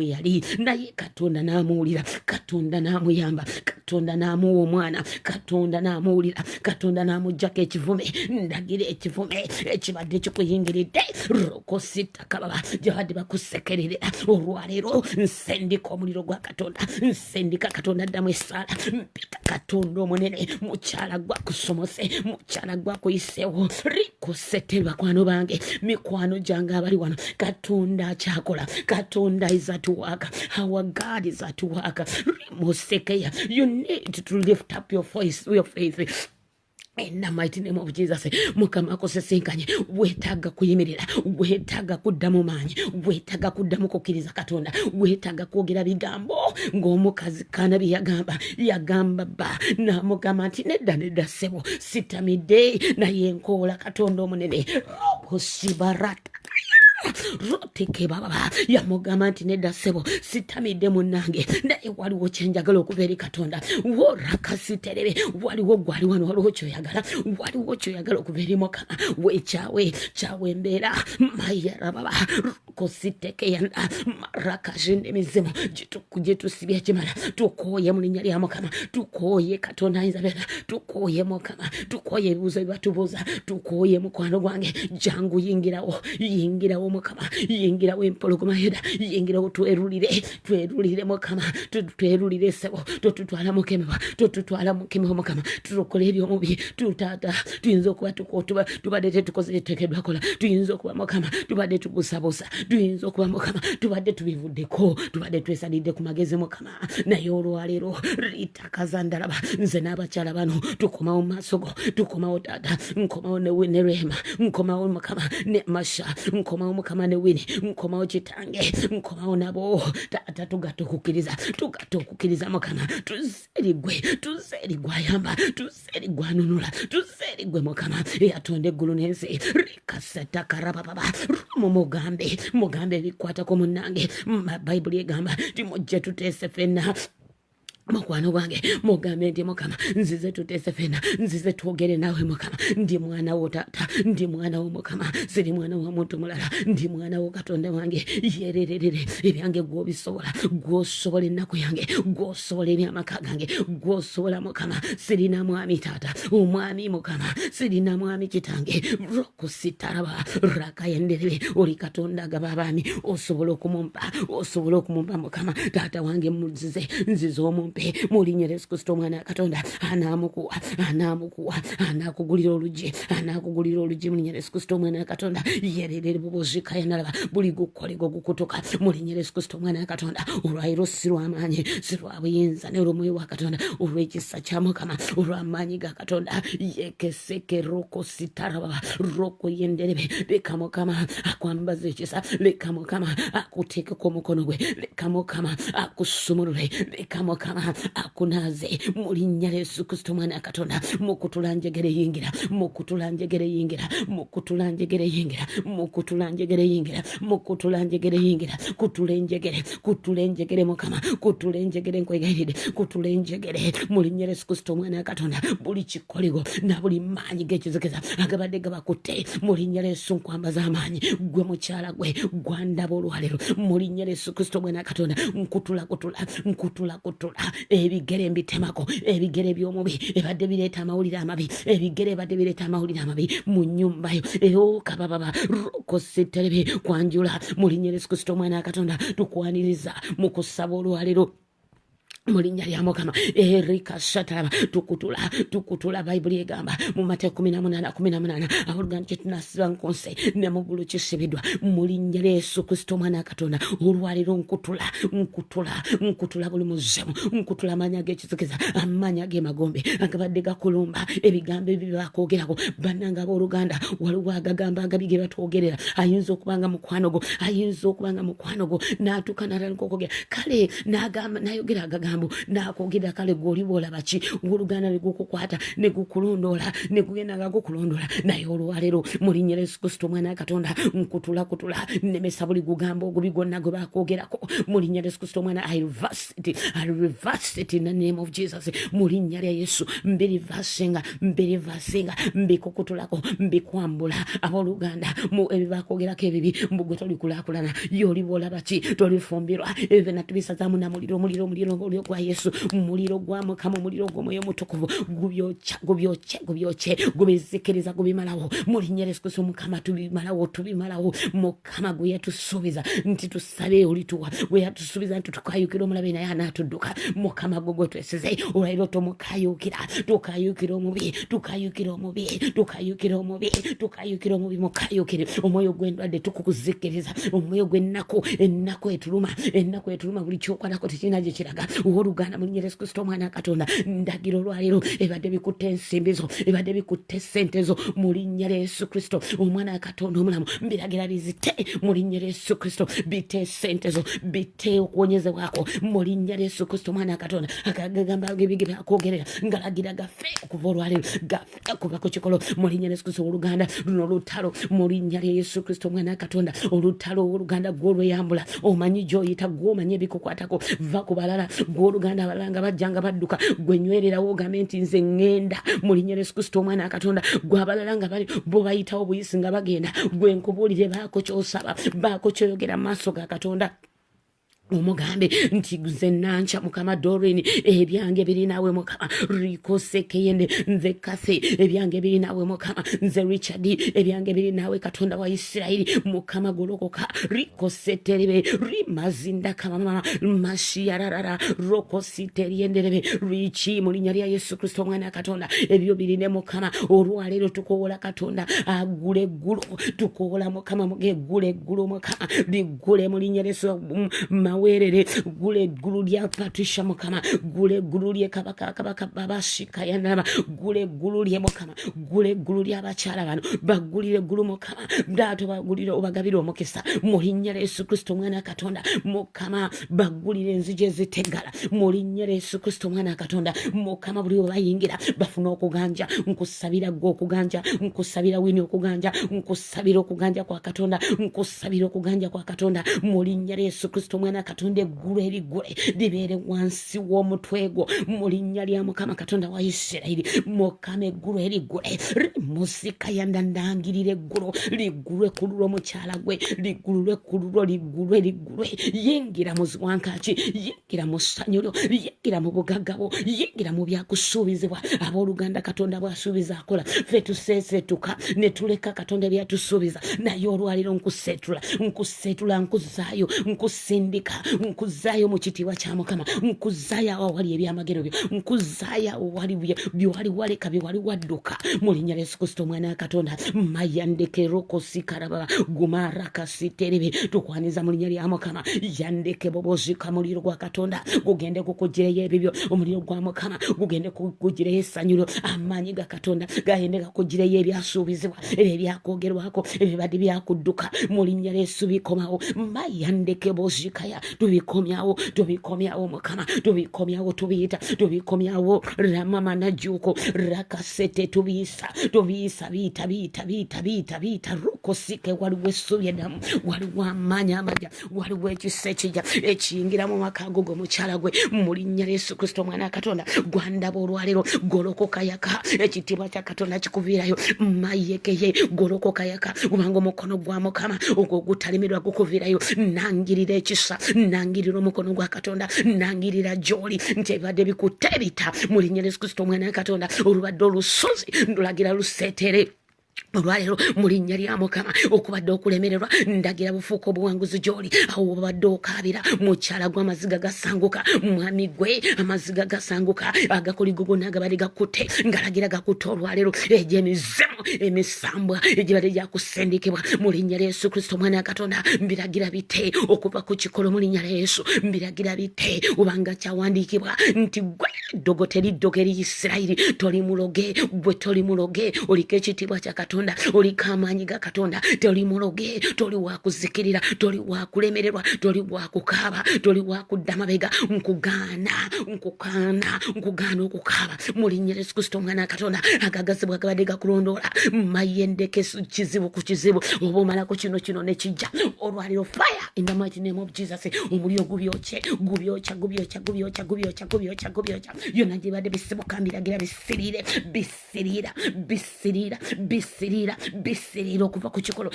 [SPEAKER 1] yali naye Katonda n'amuwulira Katonda n'amuyamba Katonda n'amuwa omwana Katonda n'amuwulira Katonda n'amuggyako ekivume ndagira ekivume ekibadde kikuyingiridde rokosita kababa gyabadde bakusekererera olwaleero nsendika omuliro gwa Katonda nsendika Katonda addamu essaala mpita Katonda omunene mukyala gwakusomose mukyala gwakuyiseewo rikosete bakwano bange mikwano gyange abali wano Katonda akyakola Katonda is at work our God is at work rimosekeya you need to lift up your voice your faith in the mighty name of Jesus. Mukama akosesinkanye wetaaga kuyimirira wetaaga kuddamu maanyi wetaaga kuddamu kukkiriza Katonda wetaaga kwogera bigambo ng'omukazi Kaana bye yagamba ba n'amugamba nti nedda ssebo sitamidde naye nkoola Katonda omunene obosibarata roteke baba yamugamba nti nedda ssebo sitamidde munnange naye waliwo kyenjagala okuva eri Katonda worakasiterere waliwo gwali wano waliwo kyoyagala okuva eri Mukama wekyawe embeera mayera baba kositeke yanda marakajinde mizimu gyetusibye kimala tukooye mu linnya lya Mukama tukooye Katonda ayinza byonna tukooye Mukama tukooye ebibuuzo bibatubuuza tukooye mukwano gwange jangu yingirawo Mukama yingirawo empologoma yeda yingirawo twerulire Mukama twerulire ssebo totutwala mukemewa Mukama tulokola ebyomubi tutata tuyinza okuba tubadde tetukoze tekeddwakola tuyinza okuba Mukama tubadde tubusabusa tuyinza okuba Mukama tubadde tubivuddeko tubadde twesalidde ku magezi Mukama naye olwaleero litakaza ndalaba nze n'abakyala bano tukomawo mu maaso go tukomawo tata nkomawo ne Rema nkomawo Mukama ne Masha nkomawo Mukama ne Wini nkomawo kitange nkomawo nabo tata tugatta okukkiriza Mukama tuzerigwe ayamba tuzerigwe anunula tuzerigwe Mukama eyatonda eggulu n'ensi rikaseta karababa mugambe ebikwatako munnange Bayibuli egamba timujje tuteese ffenna mukwano gwange mugambe nti Mukama nzize tuteese ffenna nzize twogere naawe Mukama ndi mwana wo tata ndi mwana wo Mukama siri mwana wa muntu mulala ndi mwana wo Katonda wange yererere ebyange gwosobola ennaku yange gwosobola ebyamaka gange gwosobola Mukama sirina mwami tata omwami Mukama sirina mwami kitange rokusitaraba rakayenderere oli Katonda agaba abaami osobola okumumpa Mukama tata wange nzize omumpa mumpe mu linnya lya Yesu Kristo omwana wa Katonda anaamukuwa anaakugulira oluggi mu linnya lya Yesu Kristo omwana wa Katonda yererere bubuzika yanalaba buli gukolego gukutuka mu linnya lya Yesu Kristo omwana wa Katonda olwaliro si lw'amaanyi si lwa buyinza ne olw'omwoyo wa Katonda olw'ekisa kya Mukama olw'amaanyi ga Katonda yekeseke roko sitaraba roko yenderebe leka Mukama akwambaza ekisa leka Mukama akuteekeko omukono gwe leka Mukama akusumulule leka Mukama akunaze mu linnya lya Yesu Kristo omwana wa Katonda mukutulanjegere yingira mukutulanjegere yingira mukutulanjegere yingira mukutulanjegere yingira mukutulanjegere yingira kutulenjegere Mukama kutulenjegere nkwegairide kutulenjegere mu linnya lya Yesu Kristo omwana wa Katonda buli kikolego na buli maanyi g'ekizikiriza agabadde gabakutte mu linnya lya Yesu nkwambaza amaanyi gwe mukyala gwe gwandaba olwalero mu linnya lya Yesu Kristo omwana wa Katonda nkutula ebigere mbitemako ebigere by'omubi ebadde bireeta amawulire amabi ebigere ebadde bireeta amawulire amabi mu nnyumba yo kabababa rokoseterebe kwanjula mu linnya lya Yesu Kristo omwana wa Katonda tukwaniriza mu kusaba olwalero mu linnya lya Mukama erika shataraba tukutula Bayibuli egamba mu Mateeka 18:18 abooluganda kye tunasiba nkonse ne mu ggulu kisibidwa mu linnya lya Yesu Kristo omwana wa Katonda olwaliro nkutula buli muzimu nkutula amaanyi ag'ekizikiza amaanyi ag'emagombe agabadde gakulumba ebigambo ebyo bakwogerako bannanga abooluganda waliwo agagamba agabi ge batwogerera ayinza okubanga mukwano gwo n'atuuka n'atandika okwogera kale n'ayogera agagamba nakogera kale goli bola bachi oluganda ligukukwata ne gukulondola ne kugenda gakukulondola naye olwalero mu linnya lya Yesu Kristo omwana wa Katonda nkutula nemesa buli gugambo ogubigonna gwe bakogerako mu linnya lya Yesu Kristo omwana I reverse it in the name of Jesus mu linnya lya Yesu mbirivasinga mbikukutulako mbikwambula abooluganda mu ebibakogerako ebibi mbugwe tolikulakulana yolibola bachi tolifumbirwa ebyo natubisazaamu na muliro gwa Yesu muliro gwa Mukama muliro gw'omwoyo mutukuvu gubyoche gubizikiriza gubimalawo mu linnya lya Yesu Kristo Mukama tubimalawo Mukama gwe yatusuubiza nti tusabe olituwa gwe yatusuubiza nti tukayukira omulabe naye anaatudduka Mukama gwe twesize olwaliro tomukayukira tukayukira omubi mukayukire omwoyo gw'endwadde tukukuzikiriza omwoyo gw'ennaku etuluma buli kyokwanako tekirina gye kiraga oluganda mu linnya lya Yesu Kristo omwana wa Katonda ndagira olwaliro ebadde bikutte ensimbizo ebadde bikutte sentezo mu linnya lya Yesu Kristo omwana wa Katonda omulamu mbiragira bizite mu linnya lya Yesu Kristo bite sentezo bite okuwonyezebwako mu linnya lya Yesu Kristo omwana wa Katonda akagamba ebige byakogerera ngalagira gafe okuva olwaliro gafe okuva ku kikolo mu linnya lya Yesu Kristo oluganda luno olutalo mu linnya lya Yesu Kristo omwana wa Katonda olutalo oluganda gw'olweyambula omanyi gy'oyita gw'omanyi ebikukwatako va ku balala gw'oluganda abalanga bajjanga badduka gwenywererawo ogambe nti nze ŋŋenda mu linnya lya Yesu Kristo omwana wa Katonda gw'abalala nga bali bo bayitawo buyisi nga bagenda gwe nkubuulire baako ky'osaba baako ky'oyogera mu maaso ga Katonda omugambe nti nze nanca Mukama Doreen ebyange biri naawe Mukama rikosekeyende nze Kathy ebyange biri naawe Mukama nze Richard ebyange biri naawe Katonda wa Isirayiri Mukama golokoka rikoseterebe rimazinda kamama mashiyarara rokositeryenderebe richi mu linnya lya Yesu Kristo omwana wa Katonda ebyo birine Mukama olwalero tukowola Katonda agule eggulu tukowola Mukama mugegule eggulu Mukama ligule mu linnya lya Yesu mawerere gule eggulu lya Patricia Mukama gule eggulu lye kabaka babashika yanaba gule eggulu lye Mukama gule eggulu lya bakyala bano bagulire eggulu Mukama ndato bagulire obagabire omukisa mu linnya lya Yesu Kristo omwana wa Katonda Mukama bagulire enzije zitegala mu linnya lya Yesu Kristo omwana wa Katonda Mukama buli bayingira bafuna okuganja nkusabira gwe okuganja nkusabira wini okuganja nkusabira okuganja kwa Katonda nkusabira okuganja kwa Katonda mu linnya lya Yesu Kristo omwana wa Katonda eggulu erigule libeere wansi w'omutwe gwo mu linnya lya Mukama Katonda wa Isirayiri Mukama eggulu erigule musika yandandangirira eggulu ligulwe ku lulwo mukyala gwe ligulwe ku lulwo ligulwe yingira mu ziwankaki yingira mu ssanyu lyo yingira mu bugagga bwo yingira mu byakusuubizibwa abooluganda Katonda bw'asuubiza akola ffe tuseesetuka ne tuleka Katonda byatusuubiza naye olwaliro nkuseetula nkuzaayo nkusindika
[SPEAKER 2] nkuzaayo mu kitiibwa kya Mukama, nkuzaayo awali ebyamagero byo, nkuzaayo awali byewali waleka byewali wadduka mu linnya lya Yesu Kristo omwana wa Katonda. Mayandeke roko sikaraba gumara kasiterebe tukwaniza mu linnya lya Mukama. Yandeke bobozika muliro gwa Katonda gugende kukugireyo ebibyo, omuliro gwa Mukama gugende kukugireyo essanyu, amaanyi ga Katonda gagende gakugireyo ebyasuubizibwa, ebyo ebyakwogerwako, ebibadde byakudduka mu linnya lya Yesu bikomawo. Mayandeke bozikaya tubikomyawo Mukama, tubikomyawo, tubikomyawo ramama na juko rakasete tubisa bita rukosike waliwo essubi eddamu, waliwo amaanyi amaja, waliwo ekisa ekijja ekiyingira mu maka go mukyala gwe mu linnya lya Yesu Kristo omwana wa Katonda. Gwandaba olwaleero golokoka yaka, ekitiibwa kya Katonda kikuviirayo. Mayekeye golokoka yaka kubanga omukono gwa Mukama ogwo gutalimirwa gukuviirayo. Nangirira ekisa, nangirira omukono gwa Katonda, nangirira gy'oli nti ebibadde bikutte ebita mu linnya lya Yesu Kristo omwana wa Katonda. Olubadde olusozi ndulagira luseetere olwaleero mu linnya lya Mukama. Okubadde okulemererwa ndagira bufuuka obuwanguzi gy'oli, awo babadde okaabira mukyala gwe amaziga gasanguka, mwami gwe amaziga gasanguka, agakoligo gonna agabadde gakutte ngalagira gakutte olwaleero egyo emizimu emisambwa egibadde gyakusendikibwa mu linnya lya Yesu Kristo omwana wa Katonda. Mbiragira bite okuva ku kikolo mu linnya lya Yesu, mbiragira bite obanga kyawandiikibwa nti gwe ddogo teriddogo eri Isirayiri, toli muloge, gwe toli muloge, oliko ekitiibwa kya Katonda, oliko amaanyi ga Katonda, toli muloge, toli wakuzikirira, toli wakulemererwa, toli wakukaaba, toli wakudda mabega. Nkugaana okukaaba mu linnya lya Yesu Kristo omwana wa Katonda. Agagasibwa gabadde gakulondoola mayendeke kizibu ku kizibu, oba omalako kino ne kijja olwaliro fire in the mighty name of Jesus. Omuliro gubyokye yonna gibadde bisibuka mbiragira bisirira okuva ku kikolo,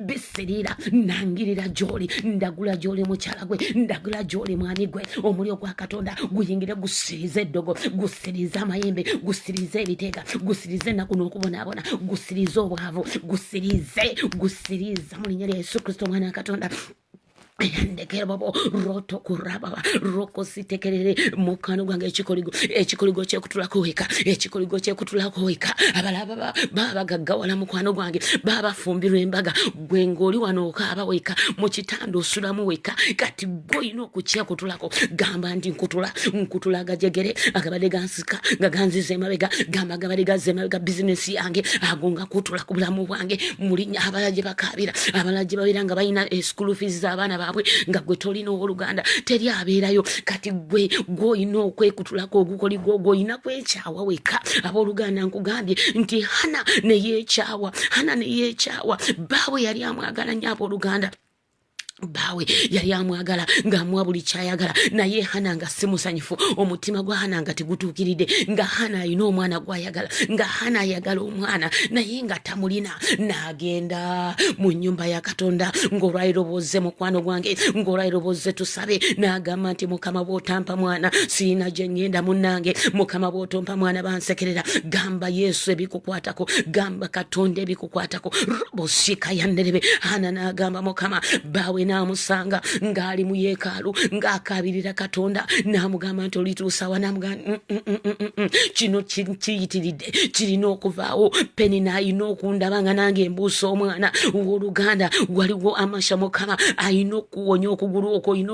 [SPEAKER 2] bisirira nangirira gy'oli, ndagula gy'oli mukyala gwe, ndagula gy'oli mwami gwe. Omuliro gwa Katonda guyingire gusirize eddogo, gusirize amayembe, gusirize ebiteega, gusirize ennaku n'okubonaabona, gusirize obwavu, gusiriza mu linnya lya Yesu Kristo omwana wa Katonda. Yandekera babo roto kuraba roko sitekerere mukano gwange ekikoligo kyekutulako weka abalaba baba gaggawala mukwano gwange baba fumbirwa embaga gwe ng'oli wano okaaba weka mu kitanda osulamu weka kati gwe olina okukyekutulako. Gamba nti nkutula agajegere agabadde gansika nga ganziza emabega, gamba gabadde gazza emabega bizinesi yange ago nga kutula ku bulamu bwange mu linnya abalala gye bakaabira, abalala gye babeera nga balina school fees z'abaana baabwe nga gwe tolina owooluganda teri abeerayo. Kati gwe olina okwekutulako ogukoligo olina kwekyawa weka. Abooluganda nkugambye nti Hana ne yeekyawa, baawe yali amwagala nnyo abooluganda. Bawe yali amwagala ng'amuwa buli kyayagala, naye Hana nga si musanyufu, omutima gwa Hana nga tegutuukiridde, nga Hana alina omwana gw'ayagala, nga Hana ayagala omwana naye nga tamulina. N'agenda mu nnyumba ya Katonda ng'olwaliro bozze mukwano gwange, ng'olwaliro bozze tusabe, n'agamba nti Mukama bw'otampa mwana siina gye ngenda munnange, Mukama bw'otompa mwana bansekerera. Gamba Yesu ebikukwatako, gamba Katonda ebikukwatako. Robosika yanderebe. Hana n'agamba Mukama, bawe n'amusanga ng'ali mu yeekaalu ng'akaabirira Katonda, n'amugamba nti olituusa wa, n'amugamba kino kiyitiridde, kirina okuvaawo. Penina alina okundaba nga nange embuusa omwana w'oluganda, waliwo amasha Mukama alina okuwonya okugulu okwo, olina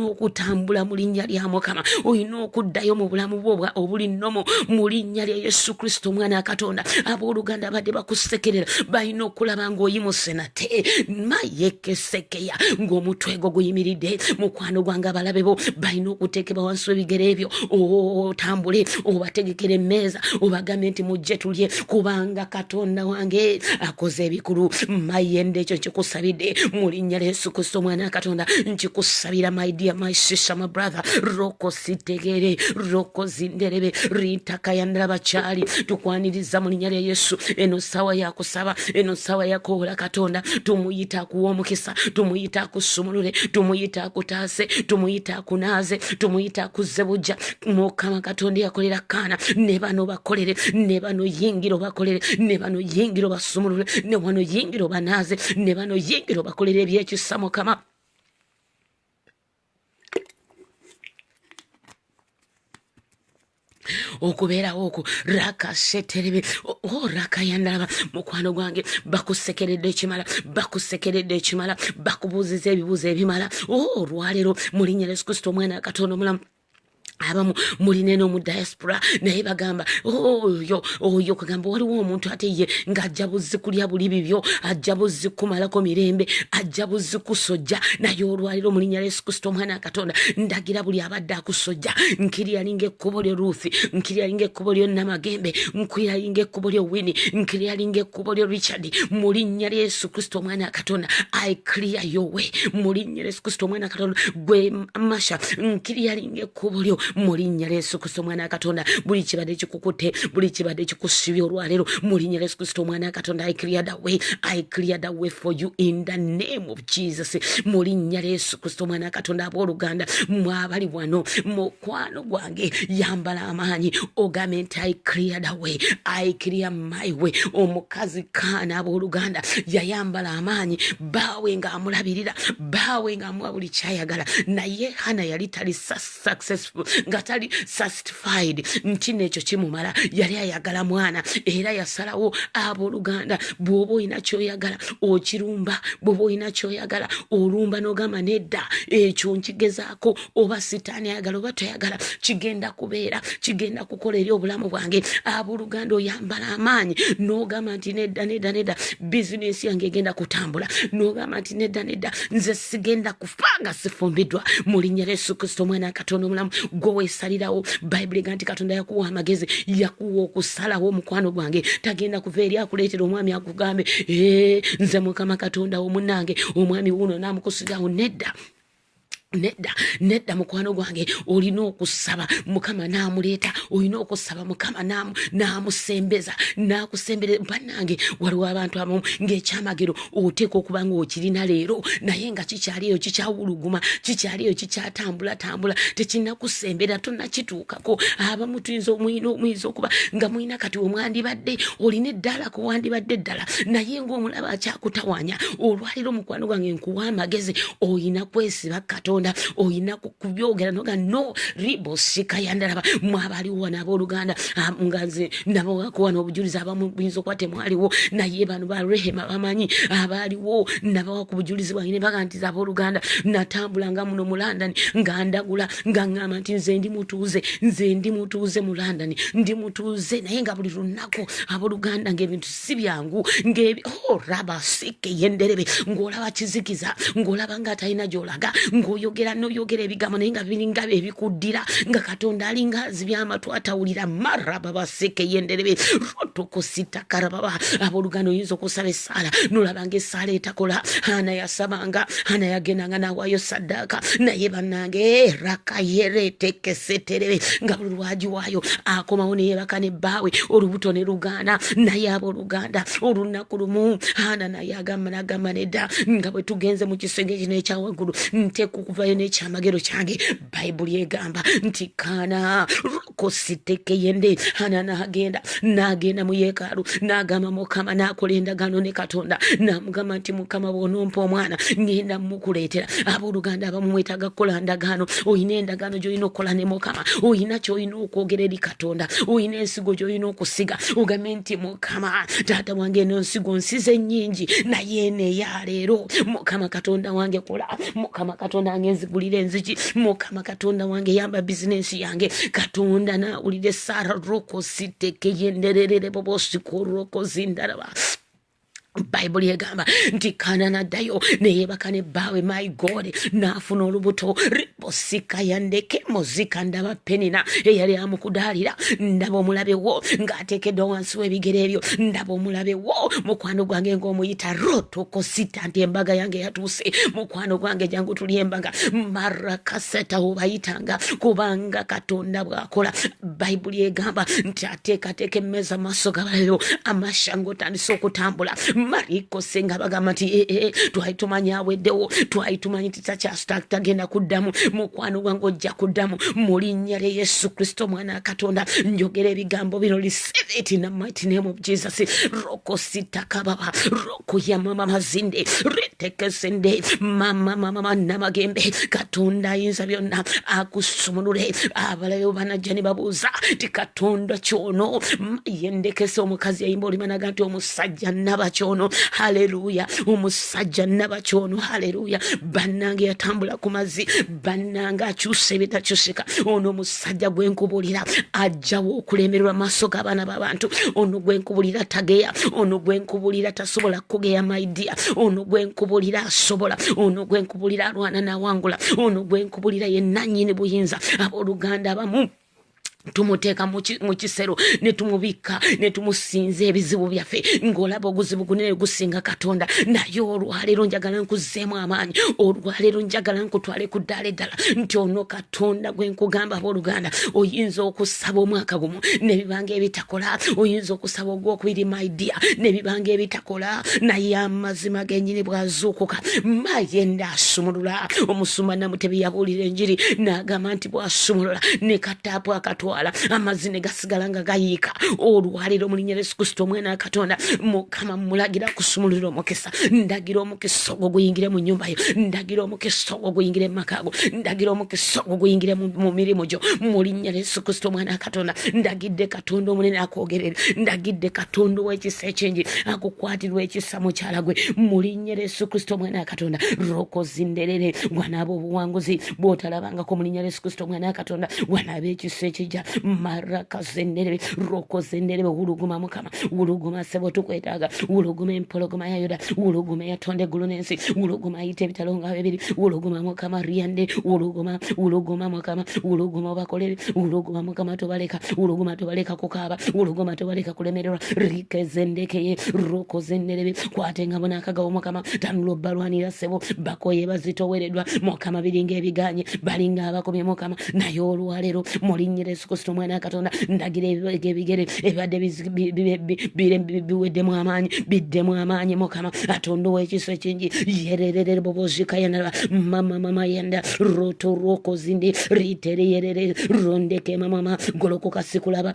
[SPEAKER 2] okutambula mu linnya lya Mukama, olina okuddayo mu bulamu bwo obuli nnomo mu linnya lya Yesu Kristo omwana wa Katonda. Abooluganda badde bakusekerera, balina okulaba ng'oyimuse nate mayekesekeya ng'omutwe gwo guyimiridde. Mukwano gwange abalabe bo balina okuteekebwa wansi w'ebigere ebyo, otambule obategekera emmeeza, obagambe nti mujje tulye kubanga Katonda wange akoze ebikulu. Mayende ekyo nkikusabidde mu linnya lya Yesu Kristo omwana wa Katonda. Nkikusabira my dear, my sister, my brother, roko sitegere, roko zinderebe, rintakayandala bakyali, tukwaniriza mu linnya lya Yesu. Eno sawa yakusaba, eno sawa yakoola Katonda, tumuyita kuwa mukisa, tumuyita akusumulule, tumuyita akutaase, tumuyita akunaaze, tumuyita akuzebujja. Mukama Katonda yakolera Kaana, ne bano bakolere, ne bano yingiro bakolere, ne bano yingiro basumulule, ne wano yingiro banaaze, ne bano yingiro bakolere ebyekisa Mukama. Okubeerawo okwo rakaseterebe rakayandalaba mukwano gwange bakusekeredde ekimala bakubuuziza ebibuuzo ebimala olwaleero mu linnya lya Yesu Kristo omwana wa Katonda omulamu. Abamu muline no mu diaspora naye bagamba oyo kagamba waliwo omuntu ate ye ng'ajja buzzi kulya buli bibyo, ajja buzzi kumalako mirembe, ajja buzzi kusojja. Naye olwaliro mu linnya lya Yesu Kristo omwana wa Katonda ndagira buli abadde akusojja, nkiryalinga ekkubo lyo Ruthi, nkiryalinga ekkubo lyo Namagembe, nkiryalinga ekkubo lyo Winnie, nkiryalinga ekkubo lyo Richard. Mu linnya lya Yesu Kristo omwana wa Katonda I clear your way. Mu linnya lya Yesu Kristo omwana wa Katonda gwe Masha, nkiryalinga ekkubo lyo mu linnya lya Yesu Kristo omwana wa Katonda. Buli kibadde kikukutte, buli kibadde kikusibye olwaleero mu linnya lya Yesu Kristo omwana wa Katonda I clear the way for you in the name of Jesus. Mu linnya lya Yesu Kristo omwana wa Katonda abooluganda mwabali wano mukwano gwange yambala amaanyi ogambe nti I clear the way, I clear my way. Omukazi Kaana abooluganda yayambala amaanyi baawe ng'amulabirira, baawe ng'amuwa buli kyayagala, naye Hana yali tali successful, nga tali satisfied nti nekyo kimumala. Yali ayagala mwana era yasalawo abooluganda bw'oba olina kyoyagala okirumba, bw'oba olina kyoyagala olumba n'ogamba nedda ekyo nkigezaako, oba sitaani ayagala oba toyagala kigenda kubeera, kigenda kukola eri obulamu bwange. Abooluganda oyambala amaanyi n'ogamba nti nedda bizinesi yange egenda kutambula, n'ogamba nti nedda nze sigenda kufa nga sifumbiddwa. Mu linnya lya Yesu Kristo omwana wa Katonda omulamu gwe weesalirawo. Bayibuli egamba nti Katonda yakuwa amagezi, yakuwa okusalawo mukwano gwange. Tagenda kuva eri akuleetera omwami akugambe nze Mukama Katonda wo munnange omwami wuno naamukusirawo. Nedda mukwano gwange olina okusaba Mukama n'amuleeta, olina okusaba Mukama n'amusembeza, n'akusembera. Bannange waliwo abantu abamu ng'ekyamagero oteeka okuba ng'okirina leero naye nga kikyaliyo kikyawuluguma, kikyaliyo kikyatambula tekinakusembera, tonnakituukako. Abamu muyinza okuba nga muyina kati omwandibadde olina eddala kuwandibadde eddala naye ng'omulaba akyakutawanya. Olwaliro mukwano gwange nkuwa amagezi, olina kwesiba Katonda, oyina kubyogera noga no ribosika yandalaba. Mwabaliwo wana abooluganda nga nze nabawakuwa n'obujulizi abamu buyinza okuba temwaliwo naye bano ba Rehema bamanyi abaaliwo nabawa ku bujulizi bwange ne baga nti abooluganda natambulanga muno mu London nga ndagula nga ngamba nti nze ndi mutuuze mu London, ndi mutuuze naye nga buli lunaku abooluganda ng'ebintu si byangu rabasike yenderebe ng'olaba kizikiza, ng'olaba ng'atalina gy'olaga, ng'oyogera n'oyogera ebigambo naye nga biringa ebikuddira nga Katonda alinga azibya amatu atawulira. Marababaseke yenderebe rotokosita karababa. Abooluganda oyinza okusaba essaala n'olabanga essaala etakola. Hana yasabanga, Hana yagendanga n'awaayo saddaaka naye bannange rakayeretekeseterebe nga buli lwagiwaayo akomawo ne yeebaka ne bbaawe olubuto ne lugaana. Naye abooluganda olunaku lumu Hana naye agamba nedda nga bwe tugenze mu kisenge kino ekyawaggulu nteeka okuvayo n'ekyamagero kyange. Bayibuli egamba nti Kaana rokositeke yende. Hana n'agenda mu yeekaalu n'agamba Mukama, n'akola endagaano ne Katonda n'amugamba nti Mukama bw'onompa omwana ngenda mukuleetera. Abooluganda abamu mwetaaga kukola ndagaano. Oyina endagaano gy'olina okukola ne Mukama, oyina ky'olina okwogera eri Katonda, oyina ensigo gy'olina okusiga ogambe nti Mukama taata wange eno nsigo nsize nnyingi naye neya leero Mukama Katonda wange kola, Mukama Katonda wange nzigulira enzigi, Mukama Katonda wange yamba bizinesi yange. Katonda nawulire Sara rokositeke yenderere bobosiko rokozindaraba. Bayibuli egamba nti Kaana n'addayo ne yeebaka ne bbaawe. My God n'afuna olubuto ribosika yandeke muzika. Ndaba Penina eyali amukudaalira, ndaba omulabe wo ng'ateekeddwa wansi w'ebigere ebyo, ndaba omulabe wo mukwano gwange ng'omuyita rotokosita nti embaga yange yatuuse. Mukwano gwange jangu tulye embaga marakaseta obayitanga kubanga Katonda bw'akola. Bayibuli egamba nti ateekateeka emmeeza maaso g'abalabe bo, amashango otandise okutambula. mariko senga bagamba nti twali tumanya aweddewo, twali tumanyi titakyasitagenda kuddamu, mukwano gwange ojja kuddamu mu linnya lya Yesu Kristo mwana Katonda. Njogera ebigambo bino, receive it in the mighty name of Jesus. Roko sitakababa, roko ya mama mazinde, retekesende mama namagembe. Katonda ayinza byonna akusumulule. Abalayo banajja ne babuuza ti Katonda kyono yendekese omukazi yayimba olimanaga nti omusajja naba kyono. Haleluya, omusajja naba kyono. Haleluya, bannange yatambula ku mazzi, bannange akyusa ebitakyusika. Ono omusajja gwenkubulira ajjawo okulemererwa maaso g'abaana b'abantu. Ono gwenkubulira tageya, ono gwenkubulira tasobola kugeya maidia, ono gwenkubulira asobola, ono gwenkubulira alwana nawangula, ono gwenkubulira yennannyini buyinza. Abooluganda abamu tumuteeka mu kisero ne tumubikka ne tumusinza ebizibu byaffe ng'olaba oguzibu gunene gusinga Katonda. Naye olwaleero njagala nkuzzeemu amaanyi, olwaleero njagala nkutwale ku ddaala eddala nti ono Katonda gwe nkugamba abooluganda. Oyinza okusaba omwaka gumu ne bibanga ebitakola, oyinza okusaba ogwokubiri maidia ne bibanga ebitakola, naye amazima gennyini bwazuukuka mayenda asumulula. Omusumba Namutebi yabuulira enjiri n'agamba nti bwasumulula ne kataapu akatwala amazzi ne gasigala nga gayiika. Olwaleero mu linnya lya Yesu Kristo omwana Katonda, Mukama mulagira kusumulula omukisa. Ndagira omukisa ogwo guyingire mu nnyumba yo, ndagira omukisa ogwo guyingire mu maka go, ndagira omukisa ogwo guyingire mu mirimu gyo mu linnya lya Yesu Kristo omwana Katonda. Ndagidde Katonda omunene akwogerere, ndagidde Katonda ow'ekisa ekingi akukwatirwa ekisa mukyala gwe mu linnya lya Yesu Kristo omwana Katonda. Roko zinderere wanaaba obuwanguzi bw'otalabangako mu linnya lya Yesu Kristo omwana Katonda. Wanaaba ekisa ekijja maraka zenderebe, roko zenderebe. Wuluguma Mukama, wuluguma sebo tukwetaaga, wuluguma empologoma ya Yuda, wuluguma yatonda eggulu n'ensi, wuluguma ayita ebitalo nga bibiri, wuluguma Mukama riyande, wuluguma Mukama, wuluguma obakolere, wuluguma Mukama tobaleka, wuluguma tobaleka kukaaba, wuluguma tobaleka kulemererwa. Rike zendekeye, roko zenderebe. Kwatenga bona akagawo Mukama, tanula balwanira sebo bakoye bazitoweredwa Mukama biringa ebiganye balinga abakomye Mukama. Naye olwaleero mu linnya lya Yesu Kristo omwana Katonda ndagira ebigere ebadde biweddemu amaanyi, biddemu amaanyi Mukama. Katonda ow'ekisa ekingi yererere bobozika yanala mama yenda roto roko zindi ritere yerere rondeke mama golokoka sikulaba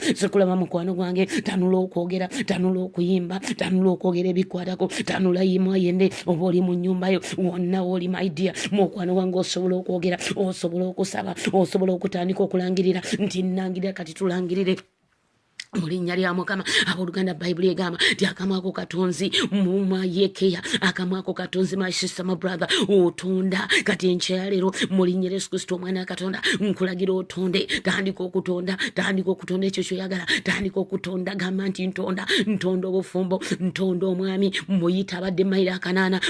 [SPEAKER 2] mukwano gwange. Tanula okwogera, tanula okuyimba, tanula okwogera ebikwatako, tanula yimwa yende oba oli mu nnyumba yo wonna woli my dear mukwano gwange osobola okwogera, osobola okusaba, osobola okutandika okulangirira nti nangirira kati tulangirire mu linnya lya Mukama. Abooluganda Bayibuli egamba ti akamwa ako katonzi mumayekeya, akamwa ako katonzi my sister my brother otonda. Kati enkya leero mu linnya lya Yesu Kristo omwana Katonda nkulagira otonde, tandika okutonda ekyo kyoyagala, tandika okutonda. Gamba nti ntonda obufumbo, ntonda omwami muyita abadde mayiro akanaana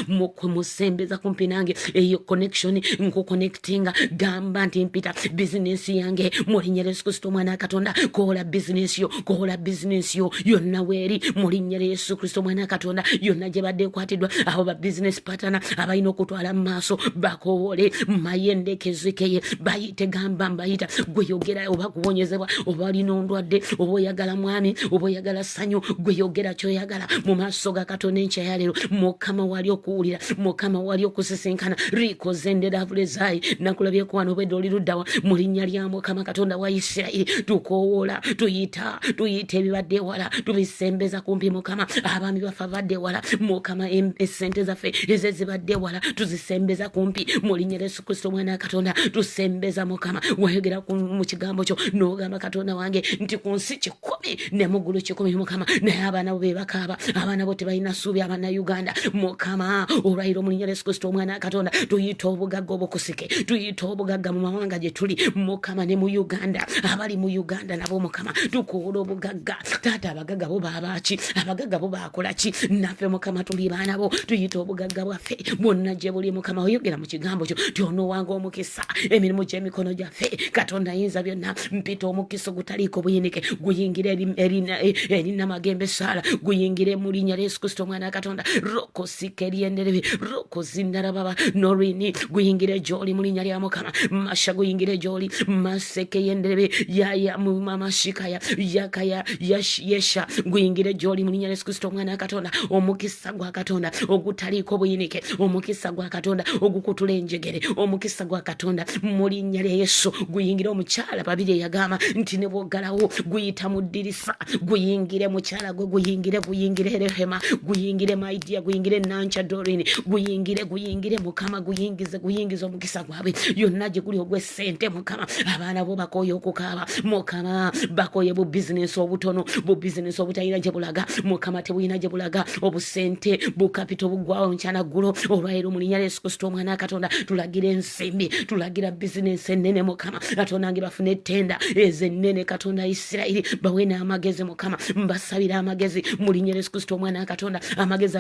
[SPEAKER 2] musembeza kumpi nange eyo connection nkuconnectinga. Gamba nti mpita business yange mu linnya lya Yesu Kristo omwana Katonda. Kola business yo yonna weeri mu linnya lya Yesu Kristo omwana Katonda. Yonna gye badde ekwatiddwa abo ba business partner abalina okutwala mu maaso bakowole mayendekezekeye bayite. Gamba mbayita gweyogera oba kuwonyezebwa oba olina ondwadde oba oyagala mwami oba oyagala ssanyu, gweyogera kyoyagala mu maaso ga Katonda enkya ya leero. Mukama wali okuwulira, Mukama wali okusisinkana. Riko zendera avulezayi nakulabyeko wano obwedde oli luddawa mu linnya lya Mukama Katonda wa Isirayiri. Tukowoola tuyita ebibadde ewala tubisembeza kumpi Mukama. Abaami baffe abadde ewala Mukama, esente zaffe ezo zibadde ewala tuzisembeza kumpi mu linnya lya Yesu Kristo omwana Katonda. Tusembeza Mukama. Wayogera mu kigambo kyo n'ogamba Katonda wange nti ku nsi 10 ne mu ggulu 10 Mukama, naye abaana bo be bakaaba, abaana bo tebalina ssuubi, abaana Uganda Mukama. Olwayiro mu linnya lya Yesu Kristo omwana Katonda tuyita obugagga obukusike, tuyita obugagga mu mawanga gye tuli Mukama, ne mu Uganda, abali mu Uganda nabo Mukama tukuula obugagga. Taata abagagga bo baabaki, abagagga bo baakola ki? Naffe Mukama tuli baana bo, tuyita obugagga bwaffe bwonna gye buli Mukama. Oyogera mu kigambo kyo tyonowanga omukisa emirimu gy'emikono gyaffe. Katonda ayinza byonna mpita omukisa ogutaliiko buyinike guyingire erina magembe Saala, guyingire mu linnya lya Yesu Kristo omwana Katonda. Roko sikeri enderebe, roko zindara baba norini guyingire gy'oli mu linnya lya Mukama. Masha guyingire gy'oli, maseke yenderebe yaya mu mama shikaya yaka emyaka ya yesha guyingire gy'oli mu linnya lya Yesu Kristo omwana wa Katonda. Omukisa gwa Katonda ogutaliiko buyinike, omukisa gwa Katonda ogukutula enjegere, omukisa gwa Katonda mu linnya lya Yesu guyingire. Omukyala babiri eyagamba nti ne bw'oggalawo guyita mu ddirisa, guyingire mukyala gwe, guyingire Rehema, guyingire Maidia, guyingire Nancha Dorini, guyingire Mukama, guyingize omukisa gwabwe yonna gye guli ogw'essente. Mukama abaana bo bakooye okukaaba, Mukama bakooye bu bizinesi obutono, bu bizinesi obutalina gye bulaga, Mukama tebulina gye bulaga, obusente bu kapito bugwawo nkyana ggulo. Olwaleero mu linnya lya Yesu Kristo omwana wa Katonda tulagira ensimbi, tulagira bizinesi ennene Mukama Katonda nge bafune ettenda ez'ennene. Katonda Isirayiri bawe n'amagezi Mukama, mbasabira amagezi mu linnya lya Yesu Kristo omwana wa Katonda, amagezi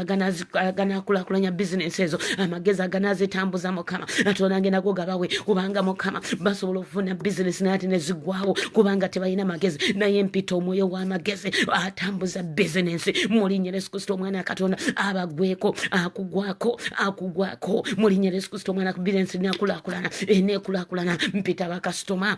[SPEAKER 2] aganaakulaakulanya bizinesi ezo, amagezi aganaazitambuza Mukama Katonda nge nago gabawe, kubanga Mukama basobola okufuna bizinesi naye ate ne zigwawo kubanga tebalina magezi, naye mpita omwoyo w'amagezi atambuza bizinesi mu linnya lya Yesu Kristo omwana wa Katonda. Abagweko akugwako mu linnya lya Yesu Kristo omwana wa bizinesi eneekulaakulana, mpita bakasitoma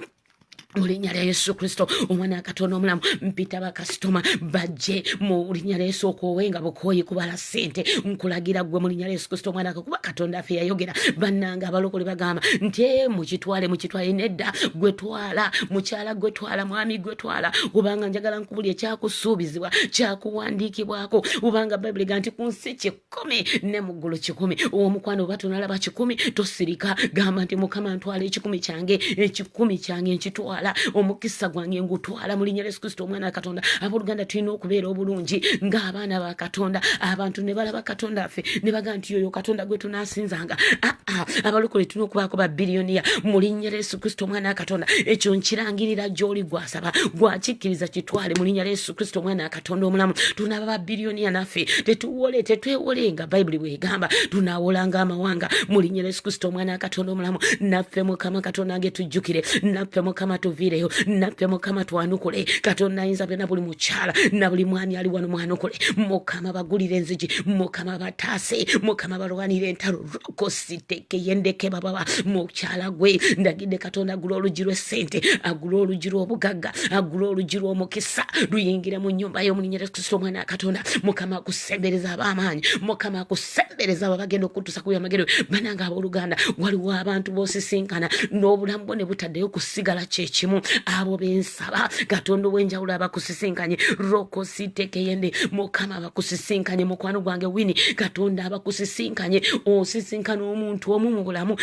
[SPEAKER 2] mu linnya lya Yesu Kristo omwana wa Katonda omulamu. Mpita bakasitoma bajje mu linnya lya Yesu okoowenga bukooyi kubala ssente, nkulagira gwe mu linnya lya Yesu Kristo omwana kuba Katonda affe yayogera. Bannanga abalokole bagamba nti mukitwale nedda, gwetwala mukyala, gwetwala mwami, gwetwala, kubanga njagala nkubulya ekyakusuubizibwa kyakuwandiikibwako, kubanga Bayibuli ga nti ku nsi 10 ne mu ggulu 10. Omukwano oba tonalaba 10 tosirika, gamba nti Mukama ntwala 10 kyange nkitwala, omukisa gwange ngutwala mu linnya lya Yesu Kristo omwana wa Katonda. Abooluganda tulina okubeera obulungi ng'abaana ba Katonda. Abantu ne balaba Katonda affe ne baga nti oyo Katonda gwe tunaasinzanga. Abalokole tulina okubaako babiliyoniya mu linnya lya Yesu Kristo omwana wa Katonda. Ekyo nkirangirira gy'oli gwasaba, gwakikkiriza kitwale mu linnya lya Yesu Kristo omwana wa Katonda omulamu. Tunaaba babiliyoniya naffe tetwewolenga Bayibuli bw'egamba tunaawolanga amawanga mu linnya lya Yesu Kristo omwana wa Katonda omulamu. Naffe Mukama Katonda nge tujjukire, naffe Mukama tuviireyo, naffe Mukama twanukule. Katonda ayinza byonna, buli mukyala na buli mwami ali wano mwanukule. Mukama bagulire enzigi, Mukama bataase, Mukama balwanire entalo rokositeke yendeke baba mukyala gwe. Ndagidde Katonda agula olugi lw'essente, agula olugi lw'obugagga, agula olugi lw'omukisa luyingire mu nnyumba yo mu linnya lya Kristo omwana wa Katonda. Mukama akusembereza ab'amaanyi, Mukama akusembereza abo bagenda okutuusa ku byamagero. Bananga abooluganda waliwo abantu b'osisinkana n'obulamu bwo ne butaddeyo kusigala kyekimu. Abo bensaba Katonda ow'enjawulo abakusisinkanye rokositeke yende, Mukama abakusisinkanye mukwano gwange Wini. Katonda abakusisinkanye, osisinkana omuntu omu mu bulamu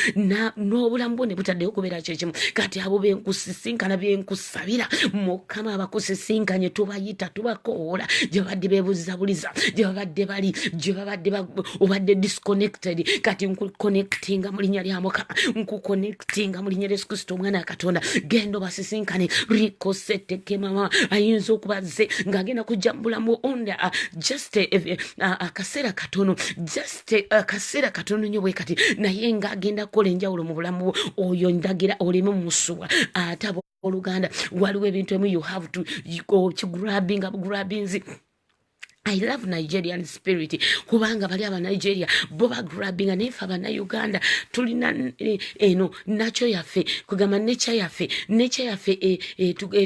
[SPEAKER 2] n'obulamu bwo ne butaddeyo kubeera kyekimu. Kati abo benkusisinkana byenkusabira Mukama abakusisinkanye, tubayita tubakoola gye babadde beebuzabuliza, gye babadde bali, gye babadde obadde disconnected. Kati nkuconnectinga mu linnya lya Mukama, nkuconnectinga mu linnya lya Yesu Kristo omwana wa Katonda. Gendo basisinkane rikoseteke mama ayinza okubaze ng'agenda kujambula mu onda just akaseera katono, just akaseera katono nnyo bwe kati, naye ng'agenda kukola enjawulo mu bulamu oyo. Ndagira oleme musuwa ate oluganda waliwo ebintu emu you have to grabbing. I love Nigerian spirit kubanga bali aba Nigeria boba grabbing nefa aba Uganda tulina eno nacho yafe kugama nature yafe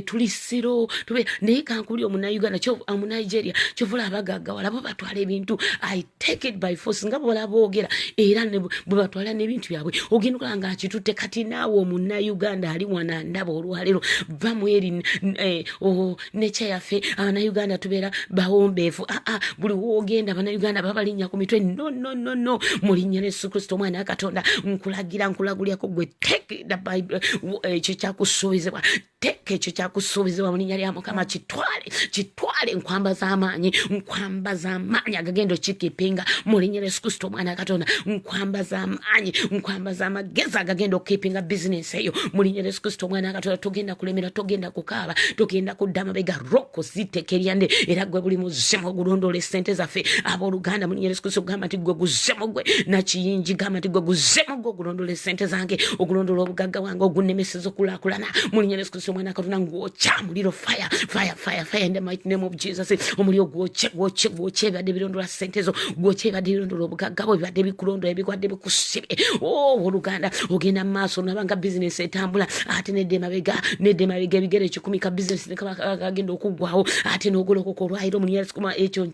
[SPEAKER 2] tulisiro tube ne kankuli omu Uganda kyo mu Nigeria kyovula abagaga wala bo batwala ebintu. I take it by force ngabo wala boogera era ne bo batwala n'ebintu byabwe ogindukala nga kitute. Kati naawo mu Uganda ali wana ndabo olwalero bamweri nature yafe aba Uganda tubeera bawombeefu. Buli wogenda bana Uganda babalinya ku mitwe. No mu linnya lya Yesu Kristo omwana wa Katonda nkulagulya ko gwe take the Bible ekyo kyakusuubizibwa, take ekyo kyakusuubizibwa mu linnya lya Mukama. Kitwale nkwamba z'amaanyi agagenda okikipinga mu linnya lya Yesu Kristo omwana wa Katonda. Nkwamba z'amaanyi, nkwamba z'amagezi agagenda okukipinga bizinesi eyo mu linnya lya Yesu Kristo omwana wa Katonda. Togenda kulemera, togenda kukaaba, togenda kudda mabega roko zitekeryande era gwe buli muzimu ogulondole sente zaffe abooluganda mu linnya lya Yesu Kristo gamba nti gwe guzemo gwe nakiyingi gamba nti gwe guzemo gwe ogulondole sente zange ogulondole obugagga wange ogunemeseza okulaakulana mu linnya lya Yesu Kristo omwana Katonda ngwokya muliro fire in the mighty name of Jesus omuliro gwokye ebibadde birondola sente zo gwokye ebibadde birondola obugagga bwo ebibadde bikulondola ebikwadde bikusibye oluganda ogenda mu maaso nabanga bizinesi etambula ate nedde mabega ebigere 10 ka bizinesi nekagenda okuggwawo ate n'ogolokoka olwayiro mu linnya lya Yesu Kristo ekyo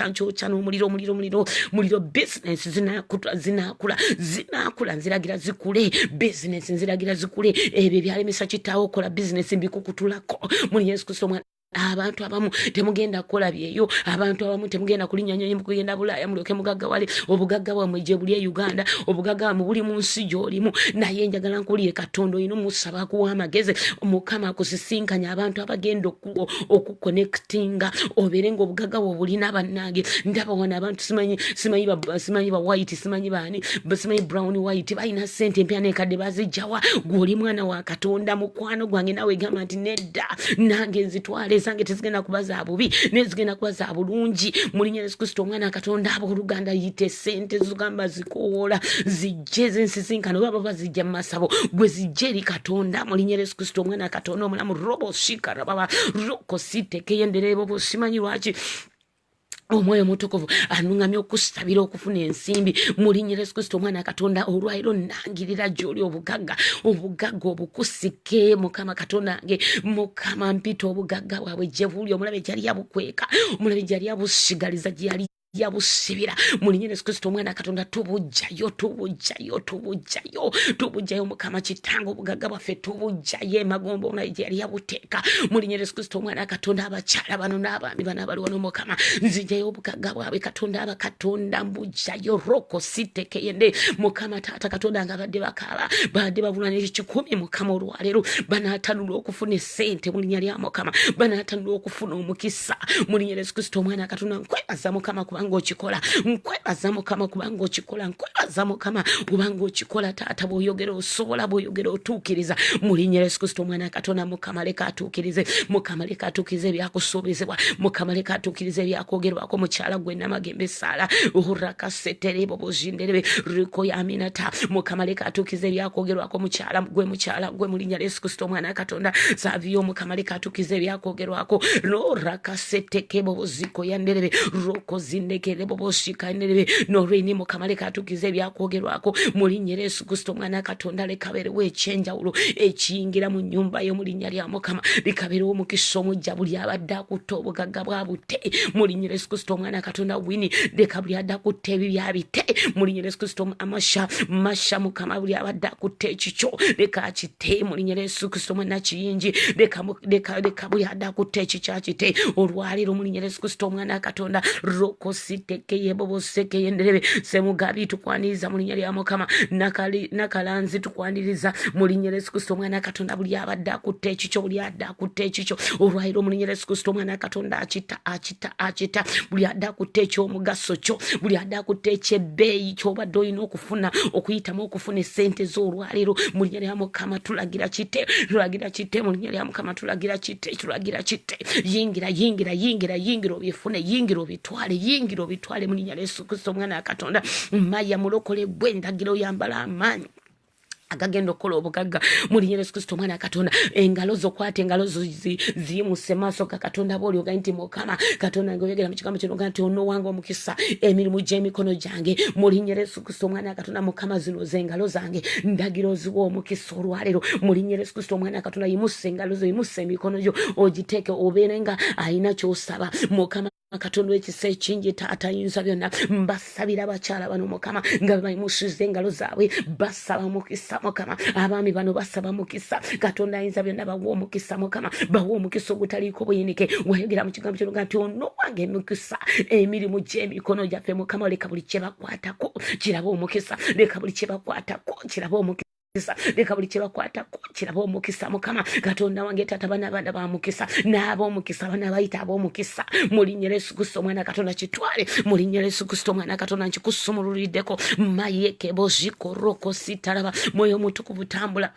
[SPEAKER 2] nkyoca n'omuliro bizinesi zinakula nziragira zikule bizinesi nziragira zikule ebyo byalemesa kitaawo okola bizinesi mbikukutulako mu linnya lya Yesu Kristo abantu abamu temugenda kukola byeyo abantu abamu temugenda kulinyanya mukugenda Bulaaya mulyoke mugaggawale obugagga bwamwe gye buli e Uganda obugagga bwamwe buli mu nsi gy'olimu naye njagala nkuliye Katonda olina omusaba kuwa amagezi Mukama akusisinkanya abantu abagenda okuconnectinga obeere ng'obugagga bwo bulina bannange ndaba wana abantu simanyi ba white simanyi baani simanyi brown white balina sente empya nekadde bazijjawa gw'oli mwana wa Katonda mukwano gwange nawe gamba nti nedda nange nzitwale zange tezigenda kubaza bubi nezigenda kubaza bulungi mu linnya lya Yesu Kristo omwana Katonda abooluganda yite sente zigamba zikoola zijje zensisinkano baba bazijja mu masabo gwe zijje eri Katonda mu linnya lya Yesu Kristo omwana Katonda omulamu robo shikara baba roko sitekeyenderebo busimanyi lwaki omwoyo mutukuvu anuŋŋamya okusabira okufuna ensimbi mu linnya lya Yesu Kristo omwana Katonda olwayiro nangirira gy'oli obugagga obukusike Mukama Katonda nge Mukama mpita obugagga bwabwe gye buli omulabe gyali yabukweka omulabe gyali yabusigaliza gyali yabusibira mu linnya lya Yesu Kristo omwana Katonda tubujjayo Mukama kitanga obugagga bwaffe tubujjayo emagombo omulabe gyali yabuteeka mu linnya lya Yesu Kristo omwana Katonda abakyala bano n'abaami bano abali wano Mukama nzijjayo obugagga bwabwe Katonda abakatonda mbujjayo roko sitekeyende Mukama taata Katonda nga badde bakaaba badde babulana 10 Mukama olwaleero banaatanula okufuna esente mu linnya lya Mukama banaatanula okufuna omukisa mu linnya lya Yesu Kristo omwana Katonda nkwebaza Mukama kubanga okikola nkwebaza Mukama kubanga okikola nkwebaza Mukama kubanga okikola taata bw'oyogera osobola bw'oyogera otuukiriza mu linnya lya Yesu Kristo omwana Katonda Mukama leka atuukirize Mukama leka atuukirize ebyakusuubizibwa Mukama leka atuukirize ebyakwogerwako mukyala gwe Namagembe Saala urakaseterebo bozinderebe riko ya Aminata Mukama leka atuukirize ebyakwogerwako mukyala gwe mu linnya lya Yesu Kristo omwana Katonda Savio Mukama leka atuukirize ebyakwogerwako rakasetekebo boziko yanderebe roko zindekerebo boshika nderebe norini Mukama leka atuukirize ebyakwogerwako mu linnya lya Yesu Kristo omwana Katonda leka beerewo ekyenjawulo ekiyingira mu nnyumba yo mu linnya lya Mukama likabeerewo omukisa omujja buli abadde akutta obugagga bwabute mu linnya lya Yesu Kristo omwana Katonda wini leka buli adde akutta ebibyabite mu linnya lya Yesu Kristo amasha Mukama buli abadde akutta ekikyo leka akite mu linnya lya Yesu Kristo omwana kiyingi leka buli adde akutta ekikyakite olwaliro mu linnya lya Yesu Kristo omwana Katonda roko sitekeye boboseke yenderebe semugabi tukwaniriza mu linnya lya Mukama nakalanzi tukwaniriza mu linnya lya Yesu Kristo omwana Katonda buli abadde akutta ekikyo buli adde akutta ekikyo olwaliro mu linnya lya Yesu Kristo omwana Katonda akita buli adde akutta ekyomugaso kyo buli adde akutta ekyebbeeyi kyobadde olina okuyitamu okufuna esente z'olwaliro mu linnya lya Mukama tulagira kite mu linnya lya Mukama tulagira kite yingira obifune yingira obitwale mu linnya lya Yesu Kristo omwana Katonda maya mulokole gwe ndagiro yambala amaanyi agagenda okukola obugagga mu linnya lya Yesu Kristo omwana Katonda engalo zokwata engalo ziyimuse maaso ga Katonda bw'oli oga nti Mukama Katonda ng'oyogera mu kigambo kino nti onowanga omukisa emirimu gy'emikono gyange mu linnya lya Yesu Kristo omwana Katonda Mukama zino z'engalo zange ndagiro ziwa omukisa olwaleero mu linnya lya Yesu Kristo omwana Katonda yimusa engalo zo yimusa emikono gyo ogiteeke obeere nga alina ky'osaba Mukama Katonda w'ekisa ekingi taata ayinza byonna mbasabira abakyala bano Mukama nga bayimusiza engalo zaabwe basaba mukisa Mukama abaami bano basaba mukisa Katonda ayinza byonna bawa omukisa Mukama bawa omukisa ogutaliiko buyinike wayogera mu kigambo kino nti onowanga emikisa emirimu gy'emikono gyaffe Mukama leka buli kye bakwatako kiraba omukisa leka buli kye bakwatako kiraba omukisa leka buli kye bakwatako kiraba omukisa Mukama Katonda wange taata bana ba mukisa n'ab'omukisa bana bayita ab'omukisa mu linnya lya Yesu Kristo omwana Katonda kitwale mu linnya lya Yesu Kristo omwana Katonda nkikusumululiddeko mayeke boziko roko sitalaba mwoyo mutukuvu tambula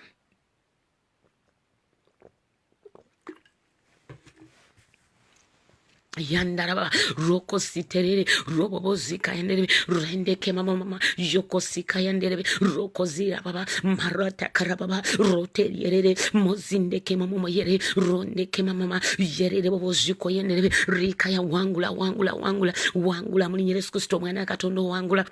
[SPEAKER 2] yandaraba roko siterere robobo zika yanderebe rendeke mama yoko sika yanderebe roko zira baba marata karababa roterere mozindeke mama yere rondeke mama yerere bobo ziko yanderebe rika ya wangula muri Yesu Kristo mwana katondo wangula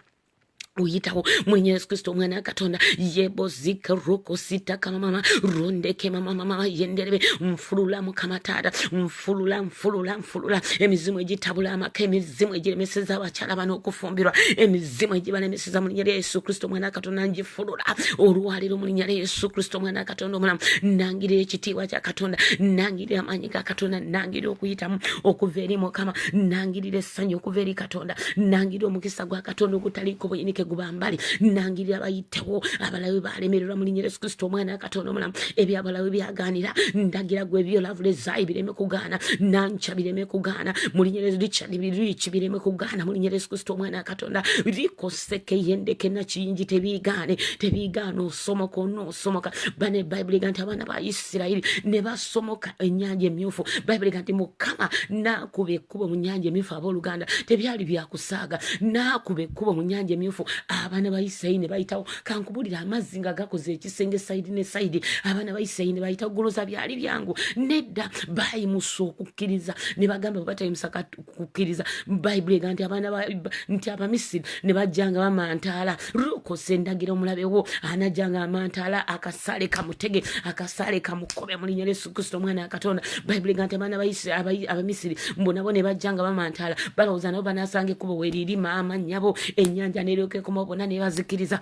[SPEAKER 2] uyitaho muri Yesu Kristo mwana katonda yebo zika roko sita kama mama rondeke mama yenderebe mfulula mukamatara mfulula emizimu egitabula amaka emizimu egiremeseza abakyala bano okufumbirwa emizimu egibalemeseza muri Yesu Kristo mwana katonda njifulula olwaliro muri Yesu Kristo mwana katonda omulamu nangire ekitiibwa kya katonda nangire amanyi ga katonda nangire okuyitamu okuva eri Mukama nangire essanyu okuva eri katonda nangire omukisa gwa katonda ogutaliko buyinike gubambali nangirira bayitewo abalawe balemererwa muri Yesu Kristo mwana katonda omulamu ebyabalawe byaganira ndagira gwe byo lavule zai bireme kugana nancha bireme kugana muri Yesu richi bireme kugana muri Yesu Kristo mwana katonda rikoseke yendeke na kiyingi tebigana osomoka bane Bible ganta abana ba Isiraeli ne basomoka enyanja emyufu Bible ganta Mukama nakube kubo mu nyanja emyufu aboluganda tebyali byakusaga nakube kubo mu nyanja emyufu abana ba Isiraeli ne bayitawo kankubulira amazzi nga gakoze ekisenge side ne side abana ba Isiraeli ne bayitawo goloza byali byangu nedda bayimusa okukkiriza ne bagamba batayimusa kukkiriza Bible ganta abana nti Abamisiri ne bajjanga bamantaala ruko sendagiro mulabewo anajjanga amantala akasale kamutege akasale kamukobe muri Yesu Kristo mwana katonda Bible ganta abana ba Isiraeli Abamisiri mbona bone bajjanga bamantala balowooza nabo banasange kubo weriri mama nyabo enyanja neryoke kumabona ne bazikiriza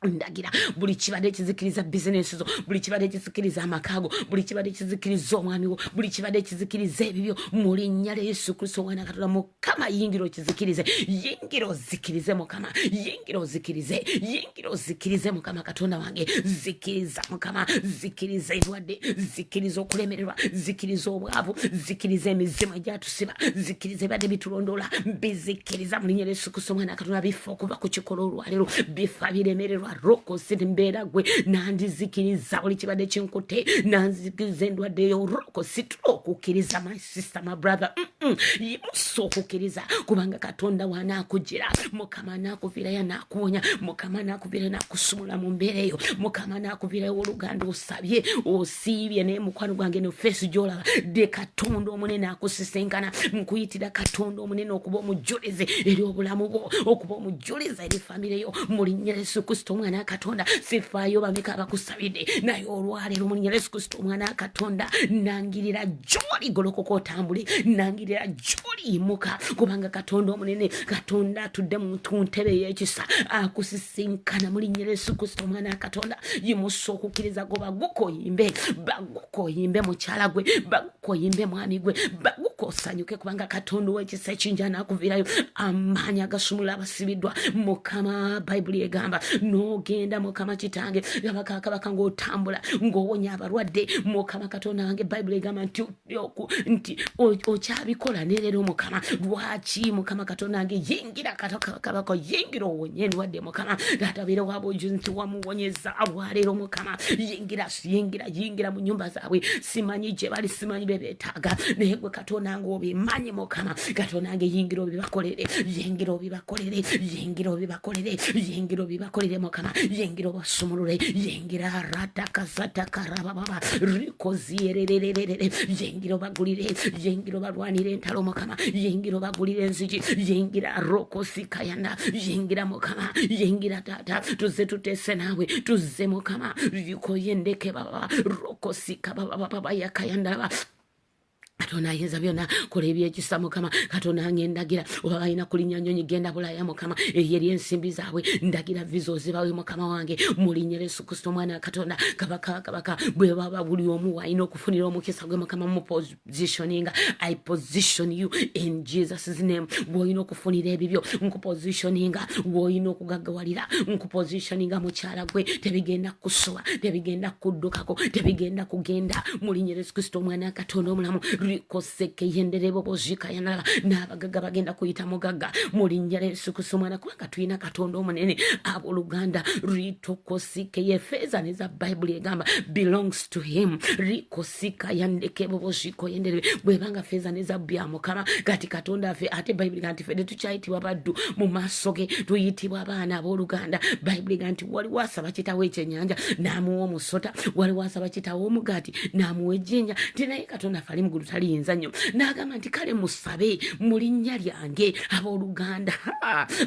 [SPEAKER 2] ndagira buli kibadde kizikiriza business zo buli kibadde kizikiriza amakago buli kibadde kizikiriza omwami wo buli kibadde kizikiriza ebibyo muri nyale Yesu Kristo mwana katonda Mukama yingiro kizikirize yingiro zikirize Mukama yingiro zikirize Mukama katonda wange zikiriza Mukama zikiriza endwadde zikiriza okulemererwa zikiriza obwavu zikiriza emizimu egyatusiba zikiriza bade bitulondola bizikiriza muri nyale Yesu Kristo mwana katonda bifo kuba ku kikolo olwalero bifa biremererwa roko simbera gwe nandizikiriza buli kibadde kinkute nanzikiriza endwadde yo roko okukiriza my sister my brother yimuso okukiriza kubanga katonda wanakugira Mukama nakuvira yanakuwonya Mukama nakuvira nakusumula mu mbeera eyo Mukama nakuvira oluganda osabye osiibye ne mukwano gwange ne face jola de katonda omunene akusisinkana nkuyitira katonda omunene okuba omujulize eri obulamu bwo okuba omujulize eri family yo muri Yesu Kristo mwana katonda sifayo bameka bakusabide naye olwalero muri Yesu Kristo mwana katonda nangirira joli golokoko otambule nangirira joli imuka kubanga katonda omunene katonda tudde mu ntebe y'ekisa akusisinkana muri Yesu Kristo mwana katonda yimuso okukiriza go bagukoyimbe mukyala gwe bagukoyimbe mwami gwe bagukosanyuke kubanga katonda w'ekisa ekinjana akuvirayo amaanyi agasumula abasibidwa Mukama Bible egamba nogenda Mukama kitange abakaka ng'otambula ng'owonya abalwadde Mukama katonda wange Bible egamba nti okyabikola nerero Mukama lwaki Mukama katonda wange yingira kabako yingira owonye endwadde Mukama tatabire waboju nti wamuwonyeza alwalero Mukama yingira mu nyumba zaabwe simanyi gye bali simanyi bebeetaaga naye gwe katonda ngo obimanyi Mukama katonda wange yingira obibakolere Mukama yingira obasumulule yingira ratakazatakarababa rikozierererere yingira obagulire yingira obalwanire entalo Mukama yingira obagulire enzigi yingira rokosikayanda yingira Mukama yingira tata tuze tutese nawe tuze Mukama yukoyendeke baba rokosika baba yakayanda katonda ayinza byonna kola ebyekisa Mukama katonda angendagira oba balina kulinnya nnyonyi genda bulaya Mukama eri ensimbi zaabwe ndagira vizo zibawe Mukama wange mulinnya Yesu Kristo mwana katonda kabaka bwe baba buli omu walina okufunira omukisa gwe Mukama mu positioning I position you in Jesus' name bwolina okufunira ebibyo nkupositioninga bwolina okugaggawalira nkupositioninga mukyala gwe tebigenda kusuwa tebigenda kuddukako tebigenda kugenda mulinnya Yesu Kristo mwana katonda omulamu rikoseke yenderebo bozika yanala n'abagagga bagenda kuyita mugagga mu linnya lya Yesu Kristo mwana kubanga tulina Katonda omunene abooluganda ritokosike yefeeza ne za Bible egamba belongs to him rikosika yandekebo boziko yenderebe bwebanga feeza ne za bya mukama kati Katonda afe ate Bible ganti fede tukyayitibwa baddu mu maaso ge tuyitibwa abaana abooluganda Bible ganti wali wasaba kitawo ekyennyanja n'amuwa omusota wali wasaba kitawo omugati n'amuwa ejjinja tinaye Katonda afali mugulu taliyinza nnyo n'agamba nti kale musabe mu linnya lyange abooluganda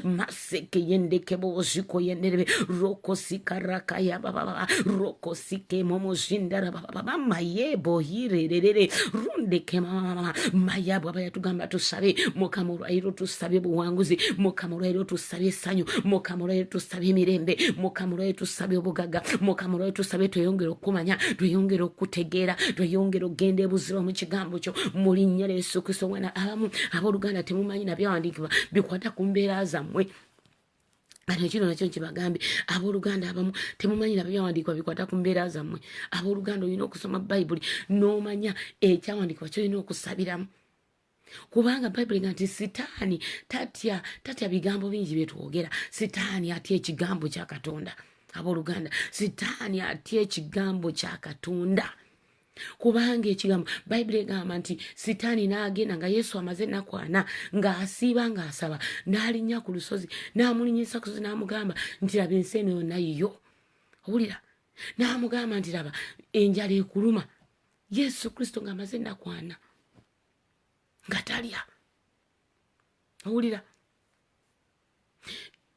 [SPEAKER 2] maseke yendeke boziko yenderebe rokosika rakaya baba rokosike momozindara baba mayebo hirerere rundeke mama mayabo abayatugamba tusabe mukama olwairo tusabe buwanguzi mukama olwairo tusabe essanyu mukama olwairo tusabe emirembe mukama olwairo tusabe obugagga mukama olwairo tusabe tweyongere okumanya tweyongere okutegeera tweyongere okugenda ebuziro mu kigambo kyo mu linnya lya Yesu Kristo mwana abamu abooluganda temumanyi nabyawandiikibwa bikwata ku mbeera zammwe Ano kino nakyo kibagambe abooluganda abamu temumanyi nabyawandiikibwa bikwata ku mbeera zammwe abooluganda olina okusoma Bayibuli n'omanya ekyawandiikibwa kyolina okusabiramu kubanga Bible nti sitaani tatya bigambo bingi byetwogera sitaani atya ekigambo kya Katonda abooluganda sitaani atya ekigambo kya Katonda kubanga ekigambo Bible egamba nti sitaani n'agenda nga Yesu amaze ennaku 4 ng'asiiba ng'asaba n'alinnya ku lusozi n'amulinyisa ku lusozi n'amugamba nti laba ensi eno yonna yiyo owulira n'amugamba nti laba enjala ekuluma Yesu Kristo ng'amaze ennaku 4 nga talya owulira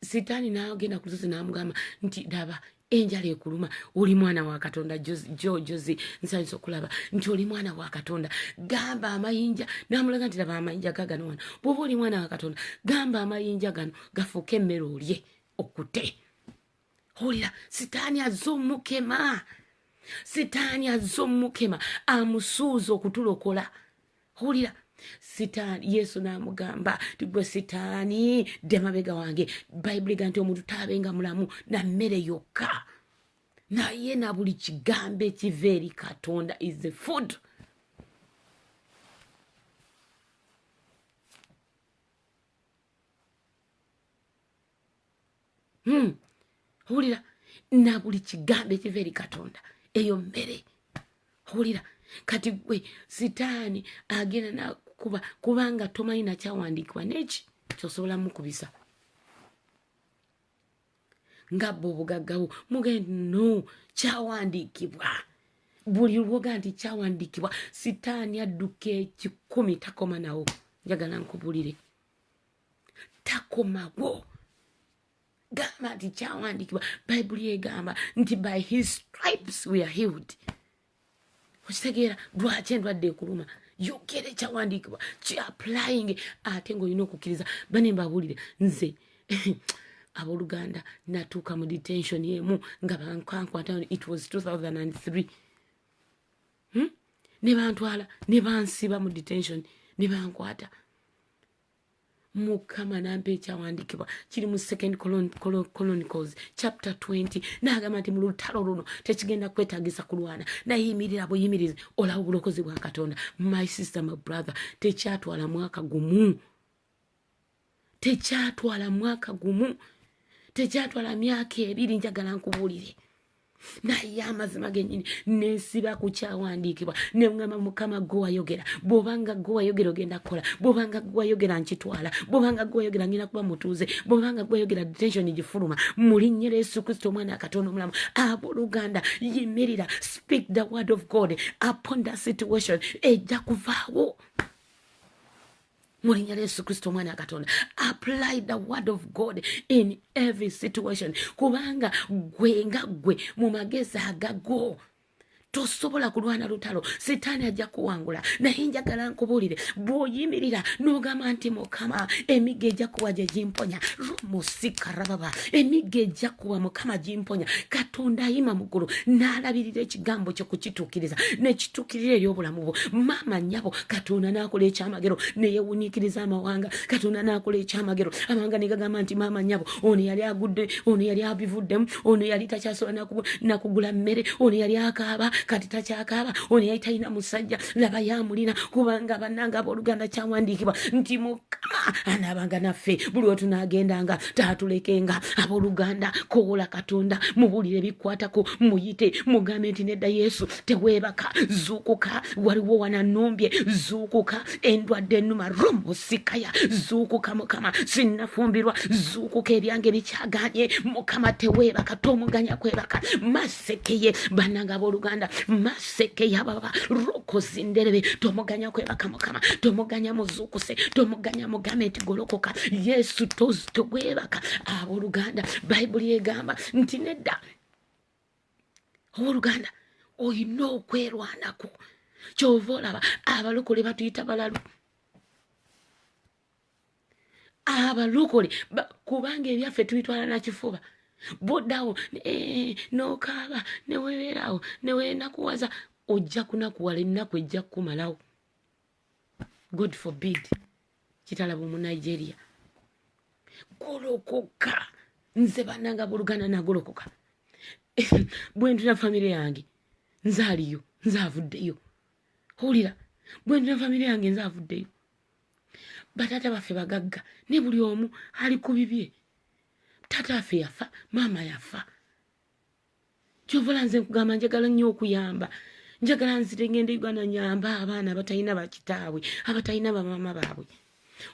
[SPEAKER 2] sitaani n'agenda ku lusozi n'amugamba nti laba enjala ekuluma oli mwana wa Katonda jozi nsanyusa okulaba nti oli mwana wa Katonda gamba amayinja n'amulaga nti laba amayinja gagano wano bw'oba oli mwana wa Katonda gamba amayinja gano gafuuke emmere olye okute owulira sitaani azze omukema amusuuza okutulokola owulira sitaani Yesu n'amugamba tigwe sitaani dda mabega wange Bible ganti omuntu taabenga mulamu na mmere yokka naye na buli kigambo ekiva eri Katonda is the food owulira na buli kigambo ekiva eri Katonda eyo mmere owulira kati gwe sitaani agenda na kubanga tomanyi nakyawandiikibwa neki kyosobola mukubisa nga bo obugaggawo mugende no kyawandiikibwa buli lwoga nti kyawandiikibwa sitaani adduka 10 takoma nawo njagala nkubulire takomawo gamba nti kyawandiikibwa Bayibuli egamba nti by his stripes we are healed okitegeera lwaki endwadde ekuluma yogere kyawandiikibwa kyapplying ate ng'olina okukkiriza bane mbabulire nze abooluganda natuuka mu detention emu nga bankankwata it was 2003 ne bantwala ne bansiba mu detention ne bankwata mukama nampa ekyawandiikibwa kiri mu 2 Chronicles chapter 20 n'agamba nti mu lutalo luno tekigenda kwetaagisa kulwana nayimirira buyimirize olaba obulokozi bwa Katonda my sister my brother tekyatwala mwaka gumu tekyatwala myaka 2 njagala nkubuulire naye amazima gennyini nesiba ku kyawandiikibwa ne ngamba mukama gwe wayogera bw'obanga gwe wayogera ogenda kukola bw'obanga gwe wayogera nkitwala bw'obanga gwe wayogera ngenda kuba mutuuze bw'obanga gwe wayogera detention gifuluma mu linnya lya Yesu Kristo omwana wa Katonda omulamu abooluganda yimirira speak the word of God upon that situation ejja kuvaawo mu linnya lya Yesu Kristo omwana wa Katonda apply the word of God in every situation kubanga gwe nga gwe mu magezi agago tosobola kulwana lutalo sitaani ajja kuwangula naye njagala nkubuulire bw'oyimirira n'ogamba nti mukama emigga ejja kuwa gye gimponya rumusikarababa emigga ejja kuwa mukama gimponya Katonda ayima mu ggulu n'alabirira ekigambo kyo kukituukiriza nekituukirira eri obulamu bwo maama nnyabo Katonda n'akola ekyamagero neyewuniikiriza amawanga Katonda n'akola ekyamagero amawanga ne gagamba nti maama nnyabo ono yali agudde ono yali abivuddemu ono yali takyasobola nakugula mmere ono yali akaaba kati takyakaaba ono yali talina musajja laba yamulina kubanga bannanga abooluganda kyawandiikibwa nti Mukama anaabanga naffe buli we tunaagendanga taatulekenga. Abooluganda kowola Katonda mubuulire bikwatako muyite mugambe nti nedda Yesu teweebaka zuukuka waliwo wananumbye zuukuka endwadde ennuma romosikaya zuukuka Mukama sinnafumbirwa zuukuka ebyange bikyaganye Mukama teweebaka tomuganya kwebaka masekeye bannanga abooluganda masekeye ababa rokozinderebe tomuganya kwebaka Mukama tomuganya muzuukuse tomuganya mugambe nti golokoka Yesu togwebaka. Abooluganda Bayibuli egamba nti nedda abooluganda oyina okwerwanako kyova olaba abalokole batuyita balalu abalokole kubanga ebyaffe tubitwala nakifuba boddawo nokaaba newebeerawo newenakuwaza ojja kunakuwala ennaku ejja kukumalawo. God forbid kitalaba mu Nigeria. Golokoka nze bannanga abooluganda nagolokoka bwe ntuna famire yange nzaaliyo nzaavuddeyo owulira bwe ntuna famire yange nzaavuddeyo bataata baffe bagagga ne buli omu ali ku bibye taata affe yafa maama yafa kyovola nze nkugamba njagala nnyo okuyamba njagala nzire ngenda Uganda nyamba abaana abatalina bakitaabwe abatalina bamaama baabwe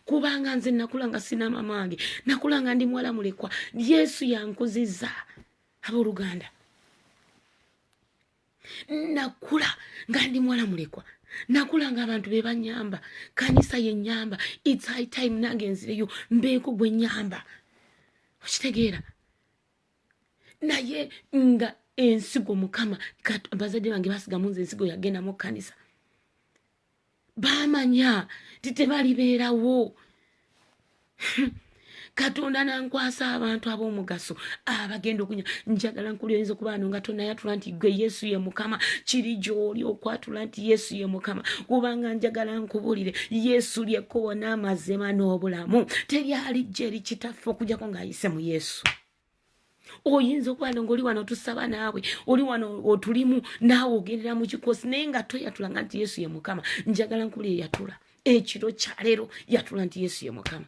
[SPEAKER 2] kubanga nze nakula nga sina mama wange nakula nga ndi muwala mulekwa Yesu yankuzizza. Abooluganda nakula nga ndi muwala mulekwa nakula nga abantu be banyamba kanisa yennyamba it's high time nange nzireyo mbeeko gwe nyamba okitegeera naye nga ensigo Mukama bazadde bange basigamu nze ensigo yagenda mu kanisa bamanya titebalibeerawo Katonda nankwasa abantu ab'omugaso abagenda okunya njagala nkulenza kuba nga tonayatula nti gwe Yesu ye Mukama kiri gy'oli okwatula nti Yesu ye Mukama kubanga njagala nkubulire Yesu lyekko n'amazima n'obulamu teryali jeri kitaffe okujjako ng'ayise mu Yesu. Oyinza okuba ng'oli wano tusaba naawe oli wano otulimu naawe ogendera mu kikosi naye nga toyatulanga nti Yesu ye Mukama. Njagala nkubulire yatula ekiro kya leero yatula nti Yesu ye Mukama.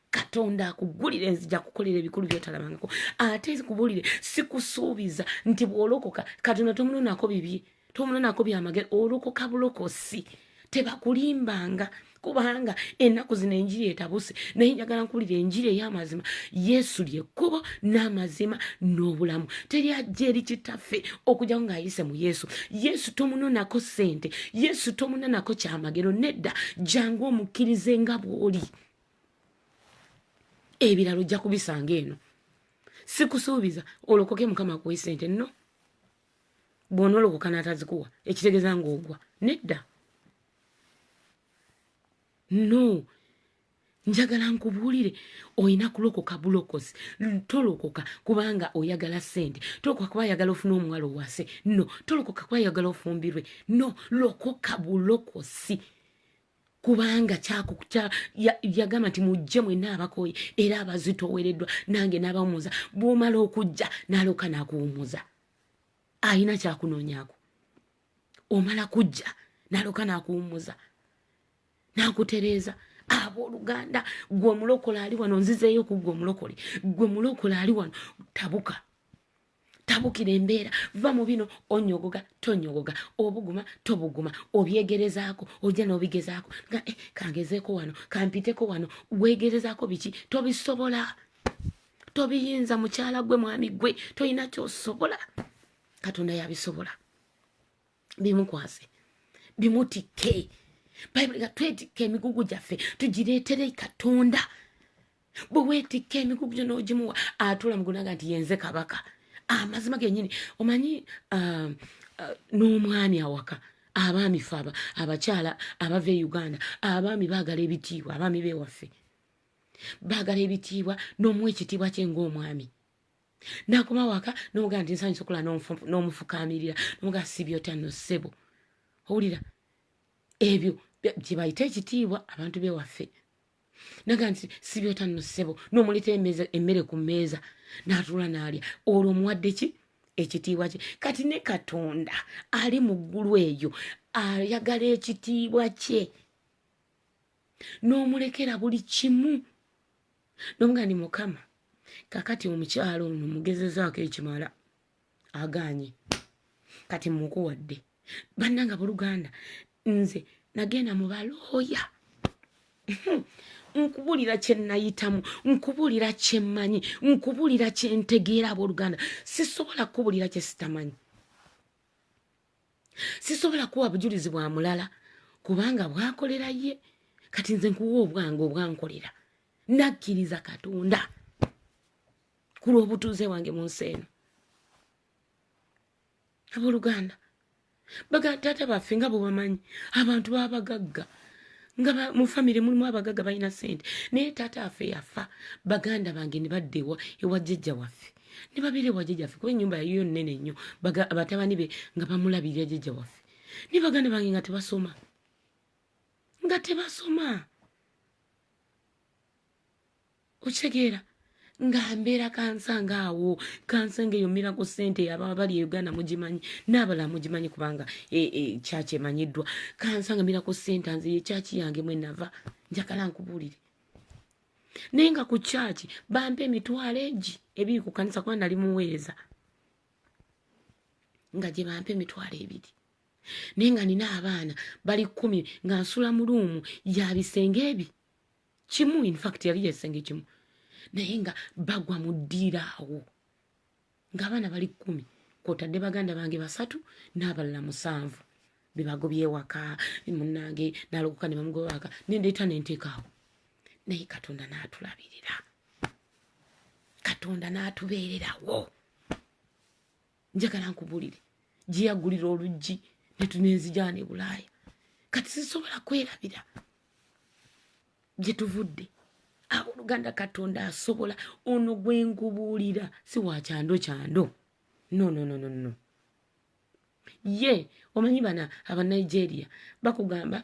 [SPEAKER 2] Katonda akugulire nzija kukolera ebikulu byotalabangako ate kubulire sikusuubiza nti bw'olokoka Katonda tomunonako bibye tomunonako byamagero olokoka bulokosi tebakulimbanga kubanga ennaku zino enjiri etabuse naye njagala nkuwulira enjiri ey'amazima Yesu lyekkubo n'amazima n'obulamu teryajja eri kitaffe okujjako ng'ayise mu Yesu. Yesu tomunonako ssente Yesu tomunonako kyamagero nedda jangu omukkirize nga bw'oli ebiralo ojja kubisanga eno sikusuubiza olokoke Mukama akuwe ssente no bw'onoolokoka n'atazikuwa ekitegeeza ng'ogwa nedda no njagala nkubuulire oyina kulokoka bulokozi tolokoka kubanga oyagala ssente tolokoka kuba yagala ofuna omuwala owase no tolokoka kuba yagala ofumbirwe no lokoka bulokosi kubanga yagamba nti mujje mwenna abakoye era abazitoowereddwa nange n'abawumuza bw'omala okujja n'aloka n'akuwumuza ayina kyakunoonyaako omala kujja n'aloka n'akuwumuza n'akutereeza. Abooluganda gwe mulokole ali wano nzizeeyo ku gwe mulokole gwe mulokole ali wano tabukira embeera va mu bino onyogoga tonyogoga obuguma tobuguma obyegerezaako ojja n'obigezaako kangezeeko wano kampiteko wano weegerezaako biki tobisobola tobiyinza mukyala gwe mwami gwe toyina kyosobola Katonda yabisobola bimukwase bimutikke Bayibuli gatwetikke emigugu gyaffe tugireetere Katonda bwe weetikka emigugu gyo n'ogimuwa atula mugunaga nti yenze kabaka amazima gennyini omanyi n'omwami awaka abaami fe abakyala abava e Uganda abaami baagala ebitiibwa abaami beewaffe baagala ebitiibwa n'omuwa ekitiibwa kye ng'omwami n'akoma waka n'omugaa nti nsanyusa okola n'omufukaamirira n'omugaa sibyota nno ssebo owulira ebyo gye bayita ekitiibwa abantu beewaffe naga nti sibyota nno ssebo n'omuleeta emmere ku mmeeza n'atuula n'alya olwo omuwadde ki ekitiibwa kye kati ne Katonda ali mu ggulu eyo ayagala ekitiibwa kye n'omulekera buli kimu n'omuga ndi Mukama kakati omukyalo ono mugezezaako ekimala aganye kati mukuwadde bannanga buluganda nze nagenda mu balooya nkubulira kye nayitamu nkubulira kye mmanyi nkubulira kye ntegeera abooluganda sisobola kubulira kye sitamanyi sisobola kuwa bujulizi bwa mulala kubanga bwakolera ye kati nze nkuwa obwange obwankolera nakkiriza Katonda ku lw'obutuuze wange mu nsi eno abooluganda taata baffe nga bwe bamanyi abantu baba bagagga nga mu famire mulimu abagagga balina sente naye taata affe yafa baganda bange ne badda ewa jjajja waffe ne babeera ewa jjajja waffe kuba ennyumba yayiyo nnene nnyo batabani be nga bamulabirira jjajja waffe ne baganda bange nga tebasoma okitegeera nga mbeera kansanga awo kansanga eyo mmira ku ssente ababa bali e Uganda mugimanyi n'abalala mugimanyi kubanga kyaki emanyiddwa kansanga mmira ku ssente nze yekyaki yange mwe nava njagala nkubuulire naye nga ku kyaki bampa emitwalo egi ebiri ku kanisa kuba nali muweereza nga gye bampa emitwalo ebiri naye nga nina abaana bali 10 nga nsula mu luumu ya bisenge ebi kimu infact yali yesenge kimu naye nga bagwa mu ddiiro awo ng'abaana bali 10 kwotadde baganda bange 3 n'abalala 7 bebagobye ewaka munnange n'alokoka ne bamugoba waka nendeeta nenteekaawo naye Katonda n'atulabirira Katonda n'atubeererawo njagala nkubuulire gye yaggulira oluggi ne tunenzijana e Bulaaya kati sisobola kwerabira gye tuvudde abooluganda Katonda asobola ono gwe nkubuulira si wa kyando no ye omanyi bana Abanigeria bakugamba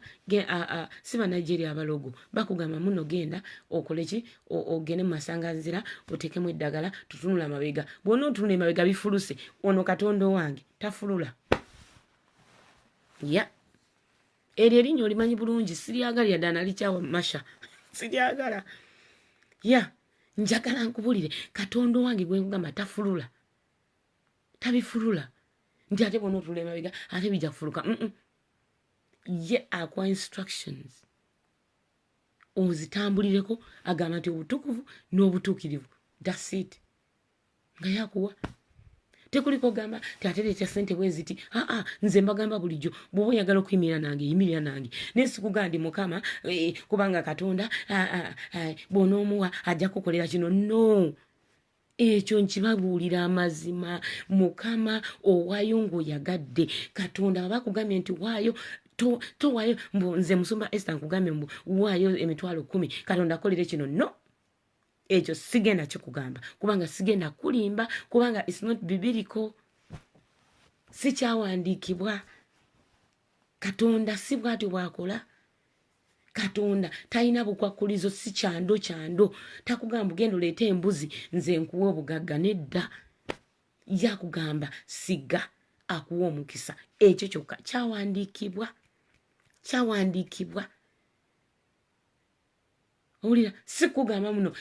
[SPEAKER 2] si Banigeria abalogo bakugamba muno genda okoleki ogende mu masanganzira otekemu eddagala tutunula amabega bw'ona otunula emabega bifuluse ono Katonda wange tafulula ya eryo erinnya olimanyi bulungi siryagalira ddala nalikyawa masha siryagala ya njagala nkubulire Katonda wange gwe nkugamba tafulula tabifulula nti ate bw'ona otula emabega ate bijja kufuluka ye akuwa instructions ozitambulireko agamba nti obutukuvu n'obutuukirivu that's it nga yakuwa tekuliko gamba tatereetya ssente bwe ziti nze mbagamba bulijjo bw'oba oyagala okuyimirira nange yimirira nange naye sikugamba ndi Mukama kubanga Katonda bw'onoomuwa ajja kukolera kino no ekyo nkibabuulira amazima Mukama owaayo ng'oyagadde Katonda baba kugambye nti waayo towaayo nze musumba Esther nkugambye mbu waayo emitwalo 10 Katonda akolere kino no ekyo sigenda kikugamba kubanga sigenda kulimba kubanga it's not biblical si kyawandiikibwa Katonda si bw'atyo bw'akola Katonda talina bukwakkulizo si kyando takugamba genda oleete embuzi nze nkuwa obugagga nedda yakugamba siga akuwa omukisa ekyo kyokka kyawandiikibwa owulira sikugamba muno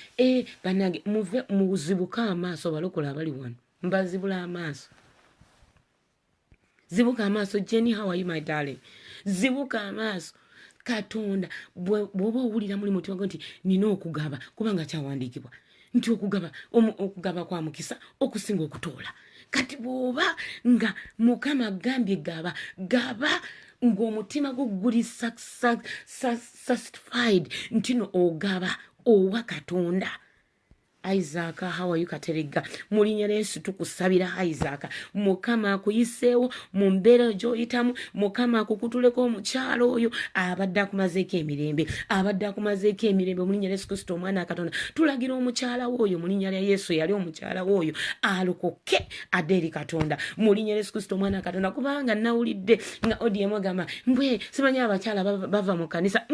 [SPEAKER 2] banange muve muzibuka amaaso balokola abali wano mbazibula amaaso zibuka amaaso Jenny how are you my darling zibuka amaaso Katonda bw'oba owulira muli mutima gwo nti nina okugaba kubanga kyawandiikibwa nti okugaba kwa mukisa okusinga okutoola kati bw'oba nga Mukama gambye gaba ng'omutima gwo guli satisfied ntino ogaba owa Katonda Isaac how are you Katerega mulinnya Yesu tukusabira Isaac Mukama akuyiseewo mu mbeera gy'oyitamu Mukama akukutuleko omukyalo oyo abadde akumazeeko emirembe mu linnya Yesu Kristo omwana wa Katonda tulagira omukyala oyo mu linnya lya Yesu yali omukyala oyo alokoke adde eri Katonda mu linnya Yesu Kristo omwana wa Katonda kubanga nawulidde nga ODM agamba mbwe simanyi abakyala bava mu kanisa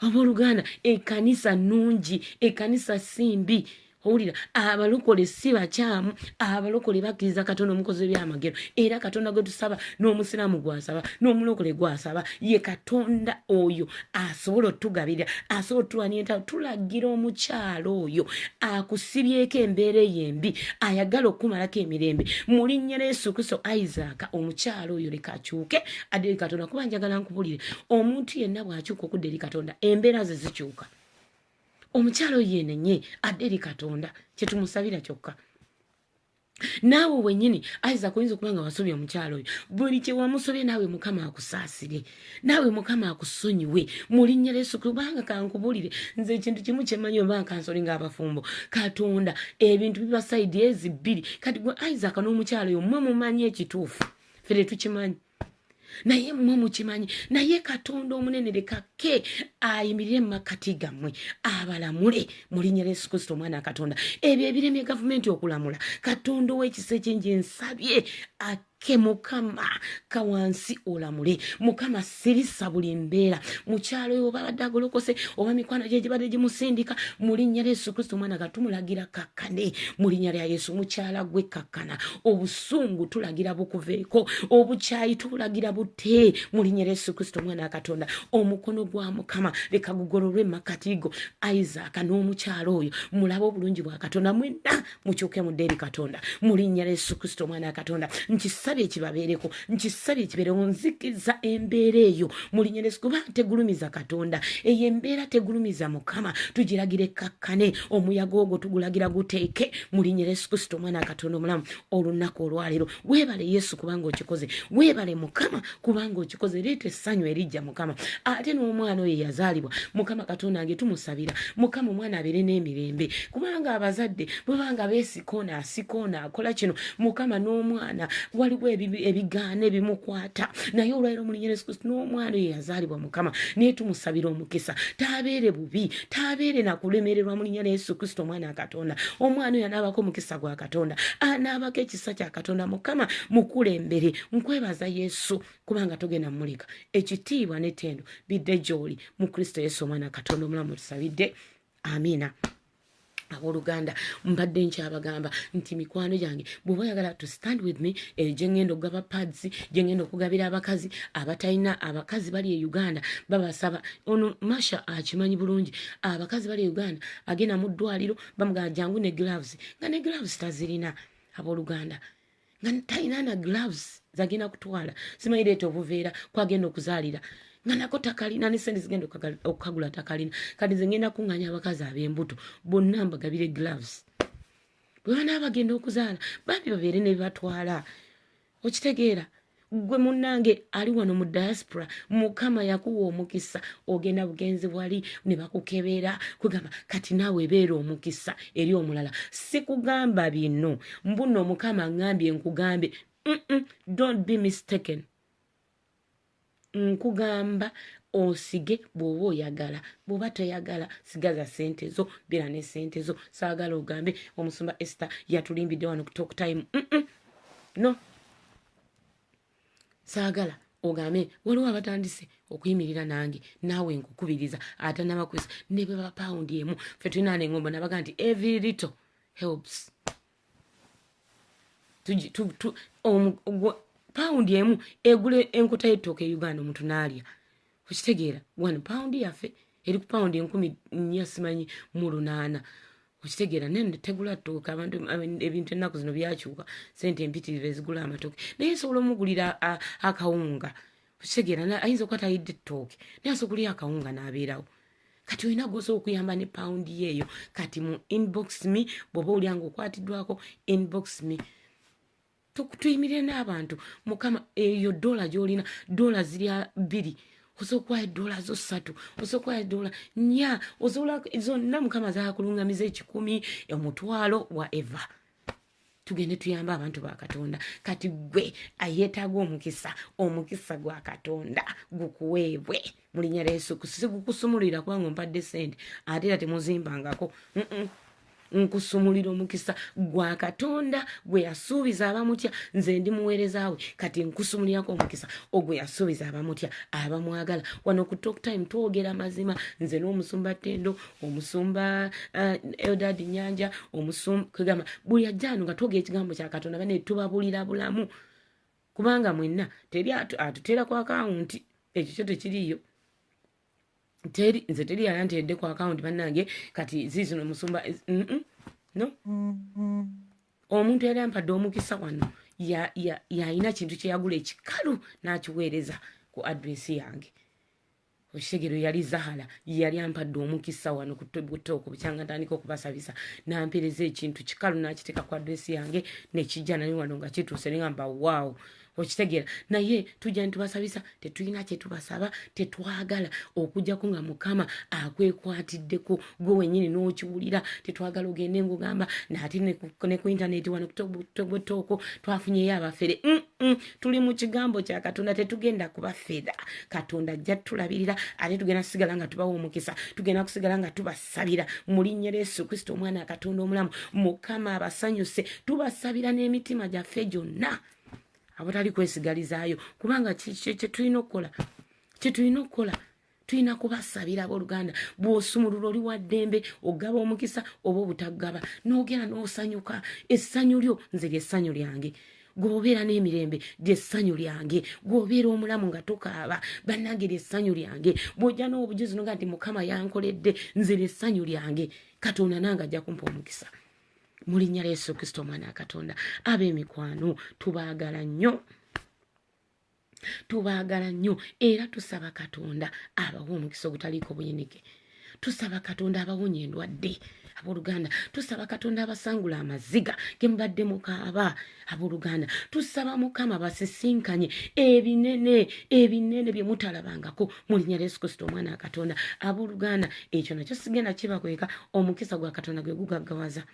[SPEAKER 2] abooluganda ekanisa nnungi ekanisa simbi owulira abalokole si bakyamu abalokole bakkiriza katonda omukozi w'ebyamagero era katonda gwe tusaba n'omusiraamu gwasaba n'omulokole gwasaba ye katonda oyo asobola otugabirira asobola otulwanya entalo tulagira omukyalo oyo akusibyeko embeera ey'embi ayagala okumalako emirembe mu linnya lya Yesu Kristo Isaac omukyalo oyo leka akyuke adde eri katonda kuba njagala nkubulire omuntu yenna bw'akyuka okudda eri katonda embeera ze zikyuka omukyalo yenenye adde eri katonda kyetumusabira kyokka naawe wenyini Isaac oyinza okuba nga wasobye omukyalo oyo buli kye wamusobye naawe mukama akusaasire naawe mukama akusonyiwe mu linnya lya Yesu kubanga kankubulire nze ekintu kimu kyemanyi oba nkansoli ng'abafumbo katonda ebintu biba sayidi ezi bbiri kati gwe Isaac n'omukyalo oyo mmwe mumanyi ekituufu fere tukimanyi naye mmwe mukimanyi naye katonda omunene lekake ayimirire mu makati gammwe abalamule mu linnya lya Yesu Kristo omwana katonda ebyo ebiremye gavumenti okulamula katonda ow'ekisa ekyenje nsabye ke mukama kawansi olamule mukama sirisa buli mbeera mukyalo oyo oba badde agolokose oba mikwano gye gibadde gimusindika mu linnya lya Yesu Kristo omwana gatumulagira kakkane mu linnya lya Yesu mukyala gwe kakkana obusungu tulagira bukuveeko obukyayi tulagira butte mu linnya lya Yesu Kristo omwana katonda omukono gwa mukama leka gugololwe makati go Isaac n'omukyalo oyo mulabe obulungi bwa katonda mwenna mukyuke mudde eri katonda mu linnya lya Yesu Kristo omwana katonda nkisabye ekibabeereko nkisabye ekibeerewo nzikiza embeera eyo mu linnya lya Yesu kuba tegulumiza katonda eyo embeera tegulumiza mukama tugiragire kakkane omuyaga ogwo tugulagira guteeke mu linnya lya Yesu Kristo omwana katonda omulamu olunaku olwaleero weebale Yesu kubanga okikoze weebale mukama kubanga okikoze leeta essanyu erijja mukama ate n'omwana oyo yazaalibwa mukama katonda wange tumusabira mukama omwana abeere n'emirembe kubanga abazadde bwebanga beesikoona asikoona akola kino mukama n'omwana waliwo ebigaana ebimukwata naye olwaleero mu linnya lya Yesu Kristo n'omwana oyo yazaalibwa mukama naye tumusabira omukisa tabeere bubi tabeere nakulemererwa mu linnya lya Yesu Kristo omwana katonda omwana oyo anaabako omukisa gwa katonda anaabako ekisa kya katonda mukama mukulembere nkwebaza Yesu kubanga togenda mmulika ekitiibwa n'ettendo bidde gy'oli mu Kristo Yesu omwana katonda omulamu tusabidde amiina abooluganda mbadde nkyabagamba nti mikwano gyange bw'oba oyagala to stand with me gye ngenda okugaba pads gye ngenda okugabira abakazi abatalina abakazi bali e Uganda babasaba ono Masha akimanyi bulungi abakazi bali e Uganda agenda mu ddwaliro bamugamba jangu ne gloves nga ne gloves tazirina abooluganda nga talina na gloves zagenda kutwala simanyi leeta obuveera kwagenda okuzaalira nga nako takalina ne sente zigenda okukagula takalina kati nze ngenda kuŋŋanya abakazi ab'embuto bonna mbagabire gloves bwe banaaba bagenda okuzaala bambi babeere ne bibatwala okitegeera gwe munnange ali wano mu diaspora mukama yakuwa omukisa ogenda bugenzi bwali ne bakukebera kugamba kati naawe beera omukisa eri omulala sikugamba bino mbuno mukama ngambye nkugambe don't be mistaken nkugamba osige bw'oba oyagala bw'oba toyagala sigaza sente zo beera ne sente zo saagala ogambe omusumba Esther yatulimbidde wano ku talk time no saagala ogambe waliwo abatandise okuyimirira nange naawe nkukubiriza ate n'abakwesa ne bwe ba paundi emu ffe tulina n'engombo nabaga nti every little helps paundi emu egule enkota y'ettooke e Uganda omuntu n'alya okitegeera 1 paundi yaffe eri ku paundi 10 simanyi mu 8 okitegeera nene tegula ttooke abantu ebintu ennaku zino byakyuka sente empitirivu ezigula amatooke naye nsobola omugulira akawunga okitegeera ayinza okuba tayidde ettooke naye asobola okulya akawunga n'abeerawo kati olina gwosobola okuyamba ne paundi yeeyo kati mu inbox me bw'oba olyanga okwatiddwako inbox me tuyimirire n'abantu mukama eyo dola gy'olina dola ziri 2 osobola okuwayo dola zo 3 osobola okuwayo dola 4 osobola zonna mukama zakulungamiza 10 omutwalo wa eva tugende tuyamba abantu ba katonda kati gwe ayeetaaga omukisa gwa katonda gukuweebwe mu linnya lya Yesu Kristo gukusumulira kubanga ompadde sente ate era temuzimbangako nkusumulira omukisa gwa Katonda gwe yasuubiza abamutya nze ndi muweerezaawe kati nkusumulirako omukisa ogwe yasuubiza abamutya abamwagala wano ku Talk Time twogera mazima nze n'omusumba Tendo omusumba Eldad Nyanja omusumba kugamba buli ajjano nga twogera ekigambo kya Katonda bane tubabulira bulamu kubanga mwenna teri atutera ku akawunti ekyo kyo tekiriyo nze teri yalantedde ku akawunti bannange kati ziizino omusumba no omuntu yali ampadde omukisa wano yalina kintu kyeyagula ekikalu n'akiweereza ku adresi yange okitegero yali Zahara yali ampadde omukisa wano ku Toko bukyanga ntandika okubasabisa nampereza ekintu kikalu n'akiteeka ku adresi yange nekijja nali wano nga kituuse ngamba waawo okitegera naye tujja ntubasabisa tetulina kyetubasaba tetwagala okujjako nga Mukama akwekwatiddeko gwe wenyini n'okiwulira tetwagala ogende ng'ogamba naate ne ku intaneti wano ku Toko twafunyeyo abafere tuli mu kigambo kya Katonda tetugenda kubafera Katonda ajja tulabirira ate tugenda kusigala nga tubawa omukisa tugenda kusigala nga tubasabira mu linnya lya Yesu Kristo omwana Katonda omulamu Mukama abasanyuse tubasabira n'emitima gyaffe gyonna abatali kwesigalizaayo kubanga kyetulina okukola tulina kubasabira abooluganda bw'osumulula oli wa ddembe ogaba omukisa oba obutagaba n'ogenda n'osanyuka essanyu lyo nze ly'essanyu lyange gwobeera n'emirembe ly'essanyu lyange gwobeera omulamu nga tokaaba bannange ly'essanyu lyange bw'ojja n'obujuzi noga nti Mukama yankoledde nze ly'essanyu lyange Katonda nange ajja kumpa omukisa mu linnya lya Yesu Kristo omwana wa Katonda ab'emikwano tubaagala nnyo era tusaba Katonda abawa omukisa ogutaliiko buyinike tusaba Katonda abawonya endwadde abooluganda tusaba Katonda abasangula amaziga ge mubadde mukaaba abooluganda tusaba Mukama basisinkanye ebinene bye mutalabangako mu linnya lya Yesu Kristo omwana wa Katonda abooluganda ekyo nakyo sigenda kibakweka omukisa gwa Katonda gwe gugaggawaza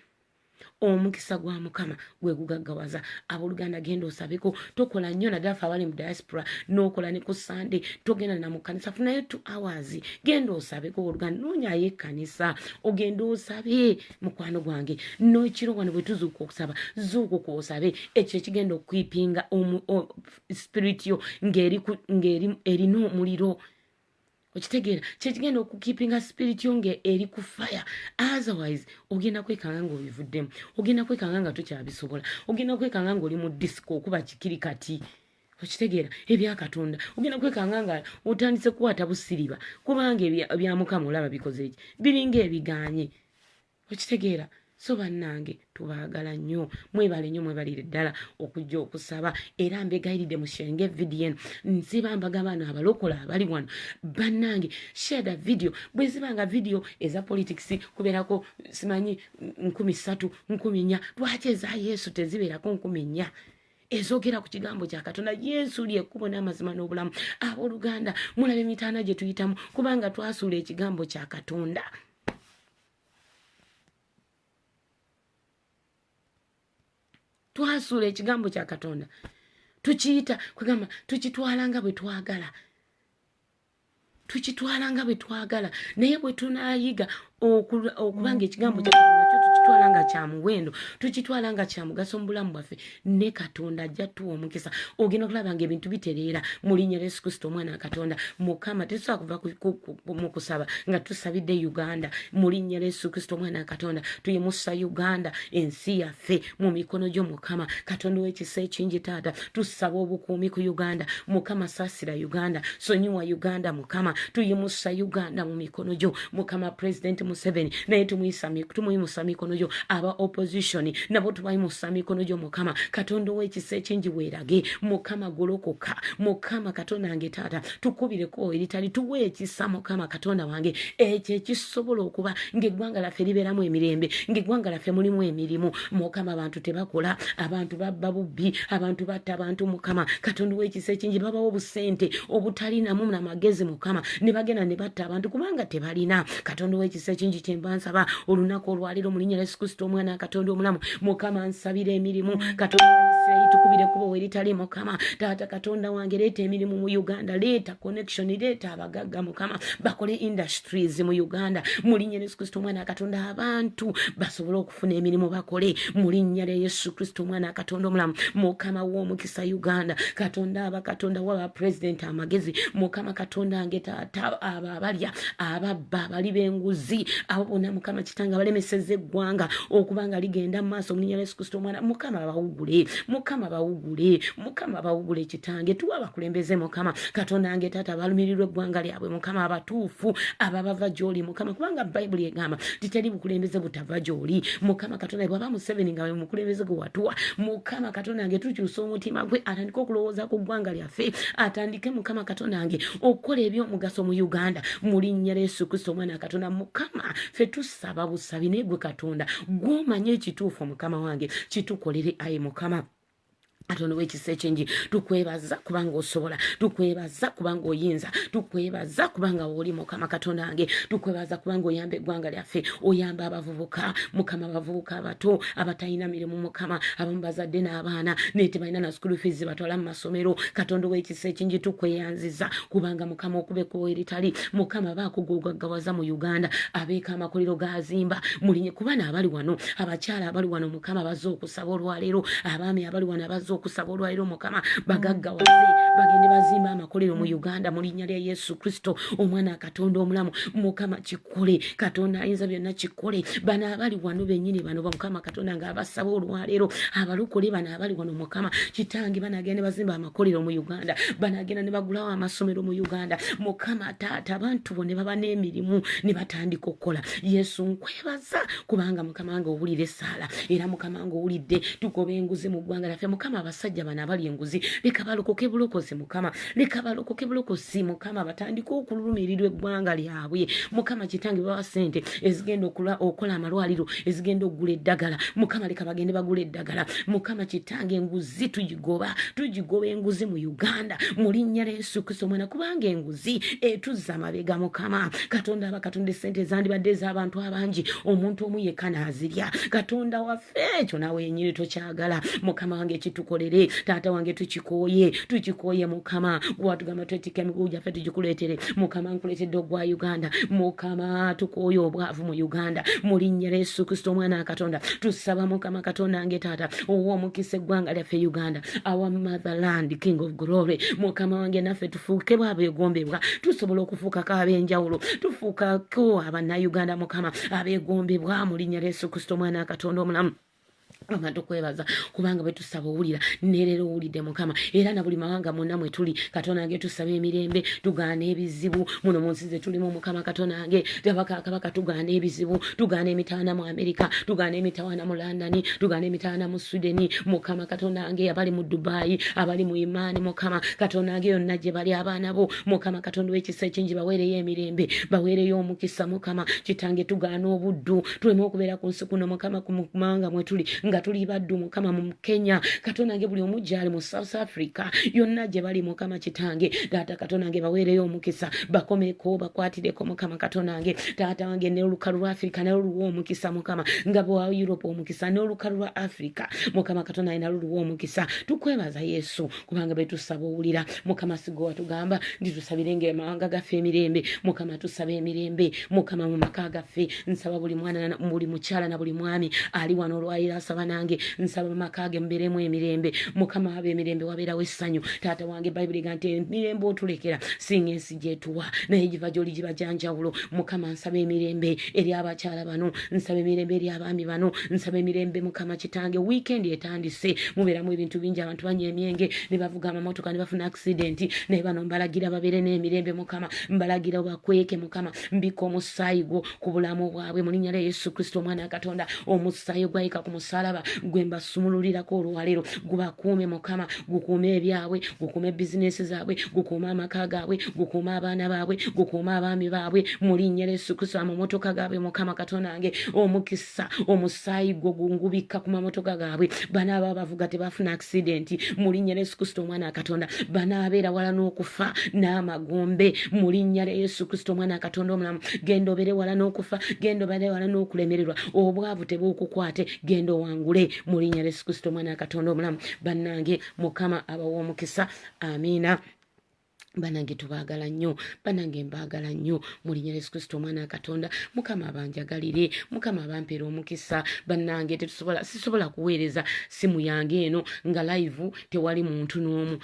[SPEAKER 2] omukisa gwa Mukama gwe gugaggawaza abooluganda genda osabeko tokola nnyo naddala ffe abali mu diaspora n'okola ne ku Sunday togenda na mu kanisa funayo 2 hours genda osabeko obooluganda noonyayo ekkanisa ogenda osabe mukwano gwange n'ekiro wano bwe tuzuuka okusaba zuukuka osabe ekyo ekigenda okwipinga spirit yo ng'erina omuliro okitegeera kyekigenda okukipinga spirit yonge eri ku fire otherwise ogenda kwekanga nga obivuddemu ogenda kwekanga nga tokyabisobola ogenda kwekanga nga oli mu disco okuba kikiri kati okitegeera ebya Katonda ogenda kwekanga nga otandise kukwata busiriba kubanga ebya Mukama olaba bikoze eki biringa ebiganye okitegeera so bannange tubaagala nnyo mwebale nnyo mwebalire ddala okujja okusaba era mbegayiride mushenge video nziba mbaga bano abalokola abali wano bannange share the video bwe zibanga video eza politics kubeerako simanyi 3,000 4,000 lwaki eza Yesu tezibeerako 4,000 ezogera ku kigambo kya Katonda Yesu lyekkubo n'amazima n'obulamu abooluganda mulaba emitaana gye tuyitamu kubanga twasuula ekigambo kya Katonda twasuula ekigambo kya Katonda tukiyita kugamba tukitwalanga bwe twagala naye bwe tunaayiga okubanga ekigambo kya Katonda kyo tukitwalanga kya muwendo tukitwalanga kya mugaso mu bulamu bwaffe ne Katonda ajja tuwa omukisa ogenda okulabanga ebintu bitereera mu linnya lya Yesu Kristo omwana wa Katonda Mukama tetusobola kuva mu kusaba nga tusabidde Uganda mu linnya lya Yesu Kristo omwana wa Katonda tuyimusa Uganda ensi yaffe mu mikono gyo Mukama Katonda w'ekisa ekingi taata tusaba obukuumi ku Uganda Mukama saasira Uganda sonyiwa Uganda Mukama tuyimusa Uganda mu mikono gyo Mukama President Museveni naye tumuyimusa mikono gyo aba opposition nabo tubayimusa mikono gyo Mukama Katonda w'ekisa ekingi weerage Mukama golokoka Mukama Katonda wange taata tukubireko eritali tuwe ekisa Mukama Katonda wange ekyo ekisobola okuba ng'eggwanga laffe libeeramu emirembe ng'eggwanga laffe mulimu emirimu Mukama abantu tebakola abantu babba bubbi abantu batta abantu Mukama Katonda w'ekisa ekingi babawo obusente obutalinamu n'amagezi Mukama ne bagenda ne batta abantu kubanga tebalina Katonda w'ekisa ekingi kyemba nsaba olunaku olwaliro mu linnya lya Yesu Kristo omwana Katonda omulamu Mukama nsabira emirimu Katonda wa Isirayiri tukubire kubo eritali mukama taata katonda wange leeta emirimu mu Uganda leeta connection leeta abagagga mukama bakole industries mu Uganda mu linnya lya Yesu Kristo mwana katonda abantu basobole okufuna emirimu bakole mu linnya lya Yesu Kristo mwana katonda omulamu mukama w'omukisa Uganda katonda abakatonda waba president amagezi mukama katonda ange taata abalya ababba abali b'enguzi abo bonna mukama kitanga balemeseze eggwanga okubanga ligenda mu maaso mu linnya lya Yesu Kristo mwana mukama bawugule kitange tuwa abakulembeze mukama katonda ange taata abalumirirwa eggwanga lyabwe mukama abatuufu ababava gy'oli mukama kubanga bayibuli egamba titeri bukulembeze butava gy'oli mukama katonda bwaba Museveni nga mukulembeze gwe watuwa mukama katonda ange tukyusa omutima gwe atandike okulowooza ku ggwanga lyaffe atandike mukama katonda ange okukola ebyomugaso mu Uganda mu linnya lya Yesu Kristo omwana katonda mukama ffe tusaba busabi naye gwe katonda gw'omanye ekituufu mukama wange kitukolere ayi mukama Katonda w'ekisa ekingi tukwebaza kubanga osobola tukwebaza kubanga oyinza tukwebaza kubanga oli mukama katonda wange tukwebaza kubanga oyamba eggwanga lyaffe oyamba abavubuka mukama abavubuka abato abatalina mirimu mukama abamu bazadde n'abaana naye tebalina na school fees batwala mu masomero katonda w'ekisa ekingi tukweyanziza kubanga mukama okubeko eritali mukama baakugugaggawaza mu Uganda abeeka amakolero gazimba mulinye kubana abali wano abakyala abali wano mukama bazze okusaba olwaleero abaami abali wano bazze okusaba olwaleero mukama bagaggawaze bagende bazimba amakolero mu Uganda mu linnya lya Yesu Kristo omwana katonda omulamu mukama kikole katonda ayinza byonna kikole bana abali wano bennyini bano mukama katonda nga abasaba olwaleero abalokole bana abali wano mukama kitange banagende bazimba amakolero mu Uganda banagenda ne bagulawo amasomero mu Uganda mukama taata abantu bone baba n'emirimu ne batandika okukola Yesu nkwebaza kubanga mukama wange owulire essaala era mukama wange owulidde tugoba enguzi mu ggwanga lyaffe mukama abasajja bano abali enguzi leka balokoke bulokozi mukama leka balokoke bulokozi mukama batandika okululumirirwa eggwanga lyabwe mukama kitange bawa ssente ezigenda okukola amalwaliro ezigenda okugula eddagala mukama leka bagende bagula eddagala mukama kitange enguzi tugigoba enguzi mu Uganda mu linnya lya Yesu Kristo mwana kubanga enguzi etuzza amabega mukama katonda abakatonda essente zandibadde ez'abantu abangi omuntu omu yekka n'azirya katonda waffe ekyo nawe yennyini tokyagala mukama wange ekitukolere taata wange tukikoye mukama gwatugamba twetika emigugu gyaffe tugikuleetere mukama nkuleetedde ogwa Uganda mukama tukoye obwavu mu Uganda mu linnya lya Yesu Kristo omwana katonda tusaba mukama katonda wange taata ow'omukisa eggwanga lyaffe Uganda our motherland king of glory mukama wange naffe tufuuke bwabeegombebwa tusobola okufuukako ab'enjawulo tufuukako abannauganda mukama abeegombebwa mu linnya lya Yesu Kristo omwana katonda omulamu abantu kwebaza kubanga bwe tusaba owulira nerero owulidde mukama era na buli mawanga monna mwe tuli katonda wange tusaba emirembe tugaana ebizibu muno mu nsi ze tulimu mukama katonda wange kabaka tugaana ebizibu tugaana emitawaana mu Amerika tugaana emitawaana mu London tugaana emitawaana mu Sweden mukama katonda wange abali mu Dubai abali mu Imani mukama katonda wange yonna gye bali abaana bo mukama katonda w'ekisa ekingi baweereyo emirembe baweereyo omukisa mukama kitange tugaana obuddu tuleme okubeera ku nsi kuno mukama ku mawanga mwe tuli nga tuli baddu mukama mu Kenya katonda nge buli omujjali mu South Africa yonna gye bali mukama kitange taata katonda nge baweereyo omukisa bakomeko bakwatireko mukama katonda nge taata wange ne olukalu lwa Africa ne luwa omukisa mukama nga bwa Europe omukisa ne olukalu lwa Africa mukama katonda ina luwa omukisa tukwebaza Yesu kubanga betusaba owulira mukama sigo watugamba ndi tusabirenge amawanga gaffe emirembe mukama tusaba emirembe mukama mu maka gaffe nsaba buli mwana buli mukyala na buli mwami ali wano olwalira asaba nange nsaba makage mberemu emirembe mukama habe emirembe wabeerawo essanyu taata wange bayibuli gante emirembe otulekera singa ensi gyetuwa naye giva gy'oli giba gyanjawulo mukama nsaba emirembe eri abakyala bano nsaba emirembe eri abaami bano nsaba emirembe mukama kitange weekend etandise mubeeramu ebintu bingi abantu banywa emyenge ne bavuga amamotoka ne bafuna accident naye bano mbalagira babeere n'emirembe mukama mbalagira bakweke mukama mbika omusaayi gwo ku bulamu bwabwe mu linnya lya Yesu Kristo omwana katonda omusaayi gwayika ku musalaba gwe mbasumululirako olwaleero gubakuume mukama gukuume ebyabwe gukuume bizinesi zaabwe gukuume amaka gaabwe gukuume abaana baabwe gukuume abaami baabwe mu linnya lya Yesu Kristo amamotoka gaabwe mukama katonda wange omukisa omusaayi gwo gungubika ku mamotoka gaabwe bana aba bavuga tebafuna accident mu linnya lya Yesu Kristo omwana katonda bana abeera wala n'okufa n'amagombe mu linnya lya Yesu Kristo omwana katonda omulamu genda obeere wala n'okufa genda obeere wala n'okulemererwa obwavu tebukukwate genda tuwangule mu linnya lya Yesu Kristo mwana Katonda omulamu. Bannange Mukama abawa omukisa. Amiina. Banange tubaagala nnyo, banange mbaagala nnyo mu linnya lya Yesu Kristo omwana Katonda. Mukama abanjagalire, Mukama abampeera omukisa. Bannange sisobola kuweereza simu yange eno nga live tewali muntu n'omu.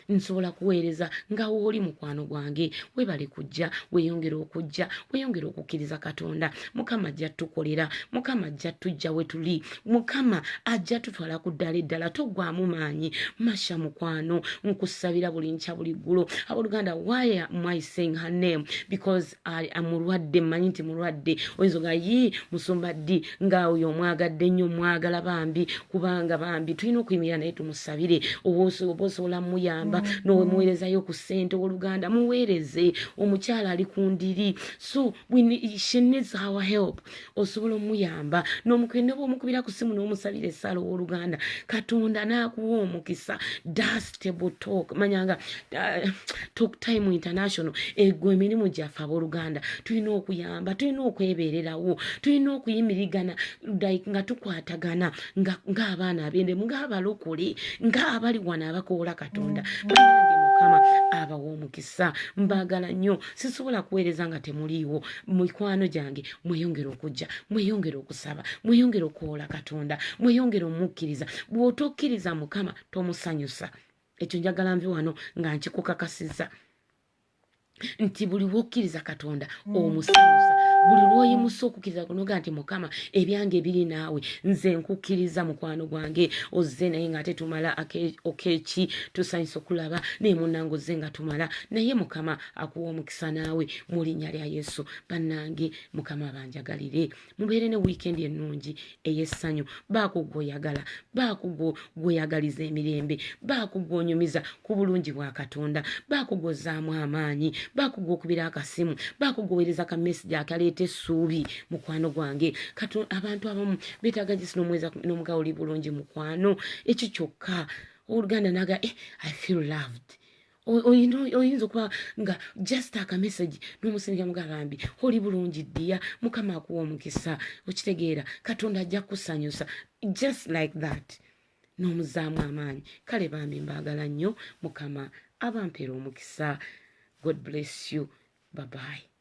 [SPEAKER 2] Nsobola kuweereza nga wooli mukwano gwange. Webale kujja, weeyongere okujja, weeyongere okukkiriza Katonda. Mukama ajja tukolera, Mukama ajja tujja we tuli, Mukama ajja tutwala ku ddala eddala. Toggwamu maanyi, Masha mukwano, nkusabira buli nkya buli ggulo. Abooluganda, why am I saying her name? Because I am mulwadde, mmanyi nti mulwadde. Oyinza nga musumba ddi nga oyo omwagadde nnyo mwagala bambi, kubanga bambi tulina okuyimirira naye tumusabire. Oba osobola muyamba n'owemuweerezayo ku ssente. Owooluganda muweereze, omukyala ali ku ndiri, so she needs our help. Osobola omuyamba n'omukende bw'omukubira ku simu n'omusabira essaala. Owooluganda, Katonda n'akuwa omukisa. Dastable talk manyanga Talk Time International ego emirimu gyaffe abooluganda tulina okuyamba, tulina okwebeererawo, tulina okuyimirigana nga tukwatagana ng'abaana ab'endemu, ng'abalokole, ng'abali wano abakoola Katonda. Bannange Mukama abawa omukisa. Mbaagala nnyo, sisobola kuweereza nga temuliiwo. Mikwano gyange mweyongere okujja, mweyongere okusaba, mweyongere okwola Katonda, mweyongere omukkiriza. Bw'otokkiriza Mukama tomusanyusa. Ekyo njagala nvi wano nga nkikukakasiza nti buli lwokkiriza Katonda omusanyusa. Buli lwoyimusa okukkiriza kunoga nti Mukama ebyange biri naawe, nze nkukkiriza mukwano gwange ozze naye nga tetumala okeeki tusanyusa okulaba naye munnange ozze nga tumala naye Mukama akuwa omukisa naawe mu linnya lya Yesu. Bannange Mukama abanjagalire, mubeere ne wiikendi ennungi ey'essanyu. Baako gw'oyagala, baako gw'oyagaliza emirembe, baako gw'onyumiza ku bulungi bwa Katonda, baako gw'ozzaamu amaanyi, baako gw'okubira akasimu, baako gw'oweereza ka message akaleeta essuubi mukwano gwange. Abantu abamu beetaaga gisi n'omugawo oli bulungi mukwano, ekyo kyokka. Oluganda naga I feel loved. Oyinza okuba nga just aka message n'omusindika mugalambi oli bulungi ddiya, Mukama akuwa omukisa. Okitegeera, Katonda ajja kusanyusa just like that, n'omuzaamu amaanyi. Kale bambi mbaagala nnyo, Mukama abampeera omukisa. God bless you. Bye bye.